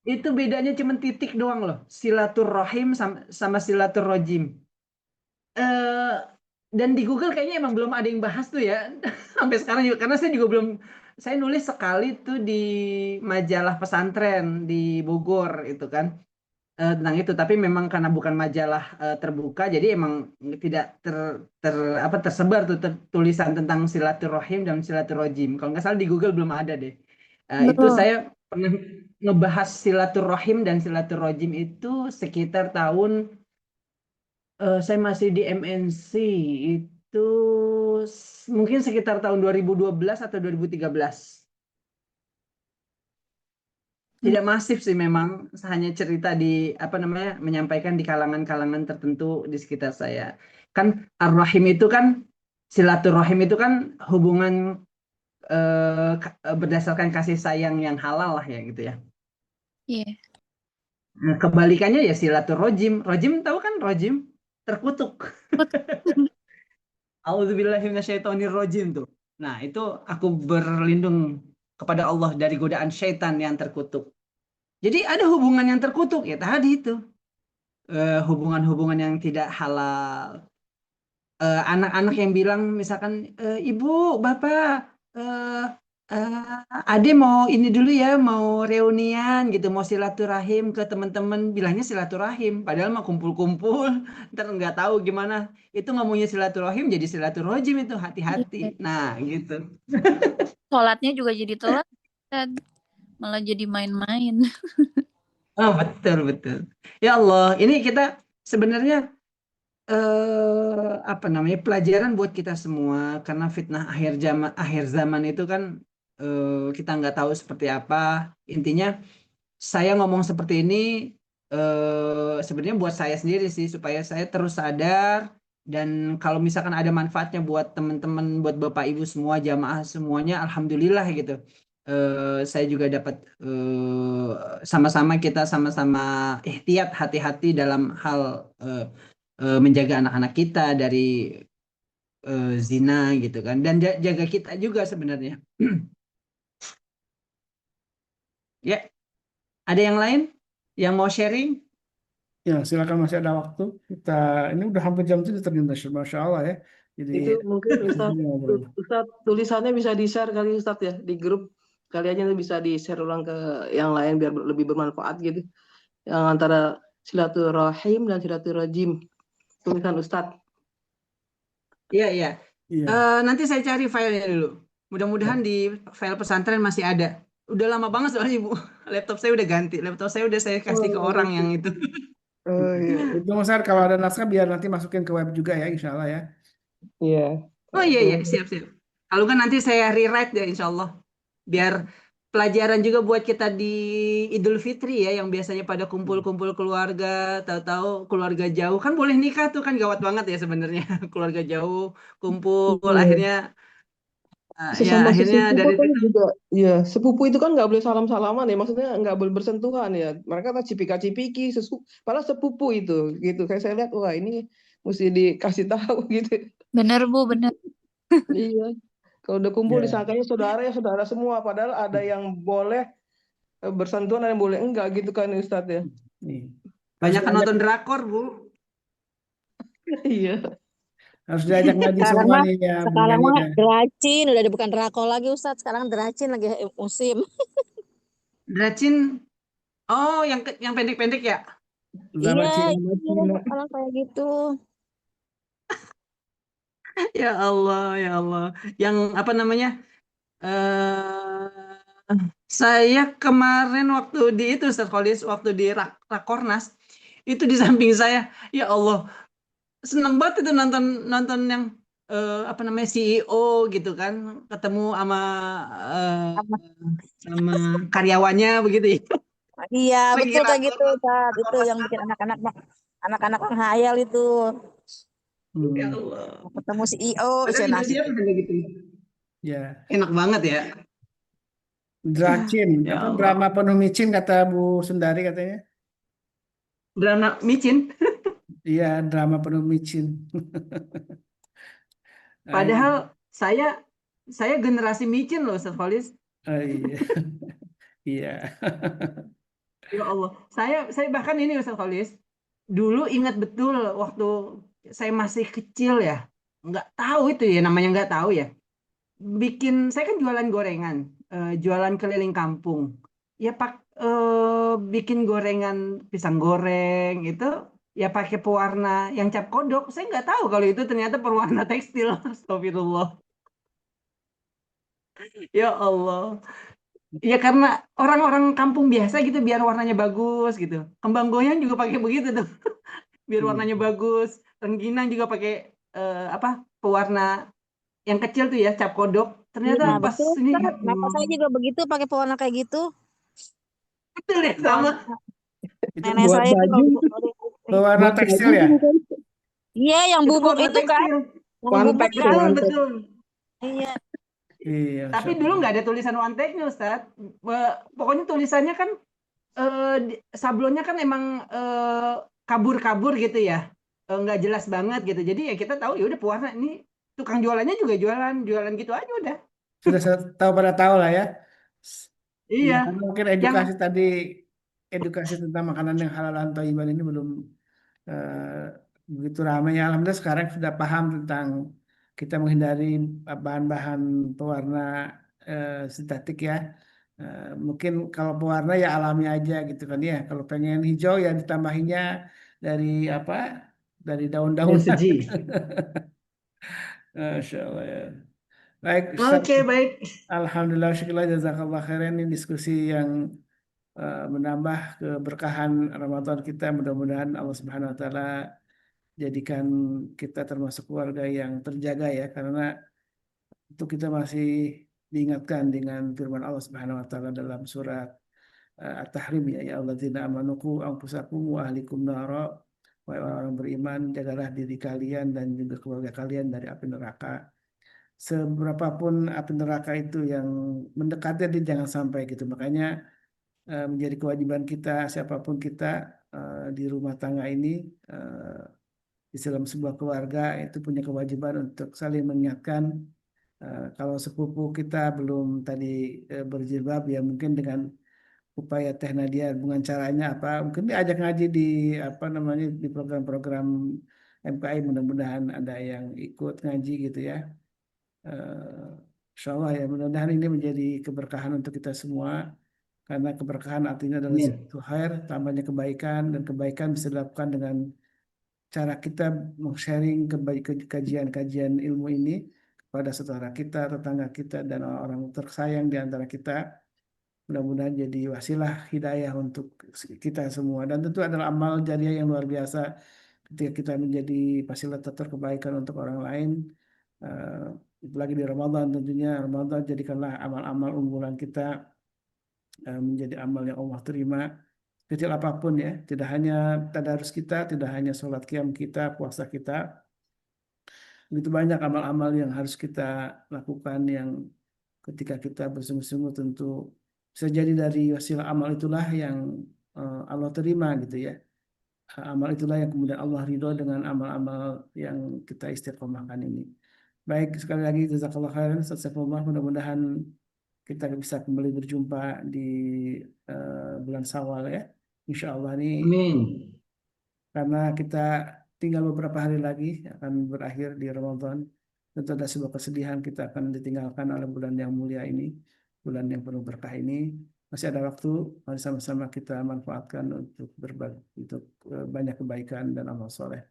Itu bedanya cuma titik doang loh, silaturrahim sama silaturrojim. Eh, dan di Google kayaknya emang belum ada yang bahas tuh ya sampai sekarang juga, karena saya juga belum, saya nulis sekali tuh di majalah pesantren di Bogor itu kan, tentang itu, tapi memang karena bukan majalah terbuka, jadi emang tidak tersebar tuh tulisan tentang silaturahim dan silaturrojim. Kalau nggak salah di Google belum ada deh. Itu Belum. saya pernah ngebahas silaturahim dan silaturrojim itu sekitar tahun, saya masih di MNC itu mungkin sekitar tahun 2012 atau 2013. Tidak masif sih memang, hanya cerita di apa namanya, menyampaikan di kalangan-kalangan tertentu di sekitar saya. Kan ar-rahim itu kan, silaturahim itu kan hubungan berdasarkan kasih sayang yang halal lah ya gitu ya. Iya. Nah, kebalikannya ya silaturrojim. Rojim tahu kan, rojim terkutuk. Auzubillahiminasyaitonirrojim tuh. Nah, itu aku berlindung kepada Allah dari godaan syaitan yang terkutuk. Jadi ada hubungan yang terkutuk ya tadi itu. Hubungan-hubungan yang tidak halal. Anak-anak yang bilang misalkan, ibu, bapak, eh ade mau ini dulu ya, mau reunian gitu, mau silaturahim ke teman-teman, bilangnya silaturahim, padahal mau kumpul-kumpul, ntar nggak tahu gimana. Itu ngomongnya silaturahim jadi silaturrojim, itu hati-hati. Iya. Nah, gitu. Sholatnya juga jadi telat, Ustaz. Malah jadi main-main. Oh, betul, betul. Ya Allah, ini kita sebenarnya apa namanya, pelajaran buat kita semua, karena fitnah akhir zaman itu kan, kita nggak tahu seperti apa. Intinya saya ngomong seperti ini sebenarnya buat saya sendiri sih, supaya saya terus sadar, dan kalau misalkan ada manfaatnya buat teman-teman, buat Bapak Ibu semua, jamaah semuanya, alhamdulillah gitu. Saya juga dapat, sama-sama kita sama-sama ihtiyat, hati-hati dalam hal menjaga anak-anak kita dari zina gitu kan, dan jaga kita juga sebenarnya. Ya, ada yang lain yang mau sharing? Ya, silakan masih ada waktu. Kita ini udah hampir jam 7 ternyata, Masya Allah ya. Jadi Itu mungkin Ustaz, ngobrol. Ustaz tulisannya bisa di-share kali Ustaz ya di grup. Kali aja bisa di-share ulang ke yang lain biar lebih bermanfaat gitu. Yang antara silaturahim dan silaturajim. Tulisan Ustaz. Iya, iya. Iya. Nanti saya cari filenya dulu. Mudah-mudahan di file pesantren masih ada. Udah lama banget soalnya Ibu. Laptop saya udah ganti. Laptop saya udah saya kasih ke orang yang itu. Oh iya. Itu Mas Ar, kalau ada naskah biar nanti masukin ke web juga ya, insya Allah ya. Iya. Oh iya, iya, siap-siap. Kalau kan nanti saya rewrite ya insya Allah. Biar pelajaran juga buat kita di Idul Fitri ya, yang biasanya pada kumpul-kumpul keluarga, tahu-tahu keluarga jauh kan boleh nikah tuh, kan gawat banget ya sebenarnya. Keluarga jauh kumpul, Iya. akhirnya ya Sesama akhirnya sesepupu dari kan situ. juga, ya sepupu itu kan nggak boleh salam-salaman ya, maksudnya nggak boleh bersentuhan ya. Mereka kan cipika-cipiki, malah sepupu itu, gitu. Kayak saya lihat, wah ini mesti dikasih tahu gitu. Bener Bu, bener. Iya, kalau udah kumpul Ya. disangkanya saudara ya saudara semua, padahal ada yang boleh bersentuhan, ada yang boleh enggak gitu kan Ustadz ya. Nih. Harus Banyak diajak, nonton drakor, Bu. Iya. harus diajak ngaji Sekarang semua mah nih ya, Bu sekarang Neni mah ya. deracin udah bukan drakor lagi Ustadz, sekarang deracin lagi musim. Dracin, oh yang pendek-pendek ya. Iya, Drama Cina, iya Cina. sekarang kayak gitu. Ya Allah, ya Allah. Yang apa namanya? Saya kemarin waktu di itu, Ustaz Kholis, waktu di Rakornas, itu di samping saya, ya Allah, seneng banget itu nonton nonton yang apa namanya, CEO gitu kan, ketemu sama Sama- sama karyawannya begitu ya. Iya, Lagi betul kayak gitu, Rakornas, Ustadz. Itu Rakornas. yang bikin anak-anak menghayal itu. Ya Hmm. Allah. Ketemu CEO, Padahal saya Ibu nasi. dia kan gitu. Ya, Enak banget ya. Dracin, Ya apa drama Allah. penuh micin kata Bu Sundari katanya. Drama micin. Iya, drama penuh micin. Nah, Padahal saya generasi micin loh, Ustaz Kholis. Iya. Iya. Ya Allah, saya bahkan ini Ustaz Khalis, dulu ingat betul waktu saya masih kecil ya, nggak tahu itu ya namanya nggak tahu ya. Saya kan jualan gorengan, jualan keliling kampung. Ya bikin gorengan pisang goreng itu ya pakai pewarna yang cap kodok. Saya nggak tahu kalau itu ternyata pewarna tekstil. Astagfirullah. Ya Allah. Ya karena orang-orang kampung biasa gitu biar warnanya bagus gitu. Kembang goyang juga pakai begitu tuh. Biar warnanya Iya. bagus. Rengginang juga pakai pewarna yang kecil tuh ya, cap kodok. Ternyata Iya, pas betul. ini Ustaz. Bapak saya juga begitu pakai pewarna kayak gitu. betul ya sama. Itu Nenek Buat saya itu baju, kalau bikin gorengan. pewarna buat baju tekstil ya? bukan? Iya, yang Itu bubuk warna itu kan. tekstil. Yang One bubuk pack itu, kan. Betul, one pack. betul. Iya. Iya, Tapi Masya dulu Allah. nggak ada tulisan one take-nya, Ustaz. Pokoknya tulisannya kan sablonnya kan emang kabur-kabur gitu ya. Nggak jelas banget gitu. Jadi ya kita tahu ya udah pewarna ini tukang jualannya juga jualan gitu aja udah. Sudah tahu pada tahu lah ya. Iya, Iya. karena mungkin Yang edukasi tentang makanan yang halal dan thayyiban ini belum eh, begitu ramai. Ya, alhamdulillah sekarang sudah paham tentang kita menghindari bahan-bahan pewarna sintetik ya. Mungkin kalau pewarna ya alami aja gitu kan ya. Kalau pengen hijau ya ditambahinya dari apa? Dari dan daun-daunan. seji. Masya Allah ya. Baik, Ustaz. Oke, baik. Alhamdulillah, syukurlah, jazakallah khairan. Ini diskusi yang menambah keberkahan Ramadan kita. Mudah-mudahan Allah Subhanahu wa taala jadikan kita termasuk keluarga yang terjaga ya, karena itu kita masih diingatkan dengan firman Allah Subhanahu wa taala dalam surat At-Tahrim ya, ya alladzina amanu qu anfusakum wa ahlikum nara. Wahai orang beriman, jagalah diri kalian dan juga keluarga kalian dari api neraka. Seberapapun api neraka itu yang mendekati, dia jangan sampai gitu. Makanya menjadi kewajiban kita, siapapun kita di rumah tangga ini, eh, di dalam sebuah keluarga itu punya kewajiban untuk saling mengingatkan. Kalau sepupu kita belum tadi berjilbab ya mungkin dengan upaya Tehnadia dengan caranya apa, mungkin diajak ngaji di apa namanya di program-program MKI, mudah-mudahan ada yang ikut ngaji gitu ya. Insya Allah ya, mudah-mudahan ini menjadi keberkahan untuk kita semua. Karena keberkahan artinya adalah Amin. ziyadatul khair, tambahnya kebaikan, dan kebaikan bisa dilakukan dengan cara kita sharing kajian-kajian ilmu ini kepada saudara kita, tetangga kita, dan orang-orang tersayang di antara kita. Mudah-mudahan jadi wasilah hidayah untuk kita semua. Dan tentu adalah amal jariah yang luar biasa ketika kita menjadi fasilitator kebaikan untuk orang lain. Apalagi di Ramadan, tentunya Ramadan jadikanlah amal-amal unggulan kita menjadi amal yang Allah terima, kecil apapun ya, tidak hanya tadarus kita, tidak hanya sholat qiyam kita, puasa kita, begitu banyak amal-amal yang harus kita lakukan yang ketika kita bersungguh-sungguh tentu bisa jadi dari wasilah amal itulah yang Allah terima gitu ya. Amal itulah yang kemudian Allah ridho dengan amal-amal yang kita istiqomahkan ini. Baik, sekali lagi jazakallah khairan Ustaz Saifullah, mudah-mudahan kita bisa kembali berjumpa di bulan Syawal ya. Insya Allah ini Amin. karena kita tinggal beberapa hari lagi akan berakhir di Ramadan. Tentu ada sebuah kesedihan kita akan ditinggalkan oleh bulan yang mulia ini, bulan yang penuh berkah ini. Masih ada waktu, mari sama-sama kita manfaatkan untuk berbagi, untuk banyak kebaikan dan amal soleh.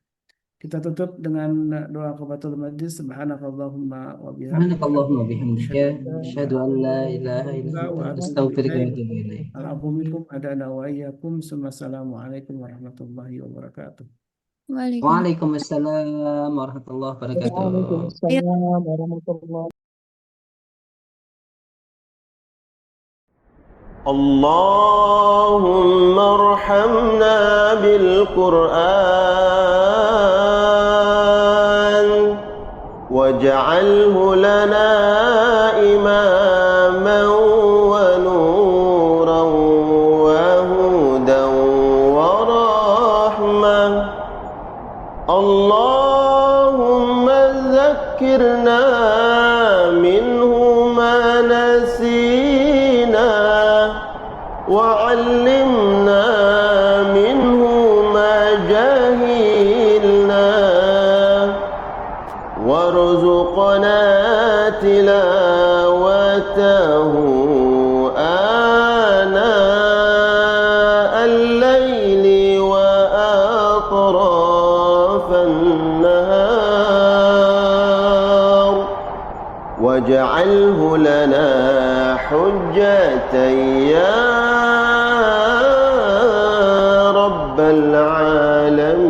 Kita tutup dengan doa kafatul majlis. Subhanakallahumma wa bihamdika. Subhanakallahumma bihamdika asyhadu an la ilaha illa Wa anta atubu astaghfiruka wa ilaik. atubu ilaik. Alhamdulillah adana wa iyyakum. Assalamualaikum warahmatullahi wabarakatuh. Waalaikumsalam warahmatullahi wabarakatuh. Waalaikumsalam warahmatullahi. اللهم ارحمنا بالقرآن واجعله لنا إماما ونورا وهدى ورحمة. اللهم ذكرنا منه ما نسينا وارزقنا تلاوته آناء الليل وأطراف النهار واجعله لنا حجة يا رب العالمين.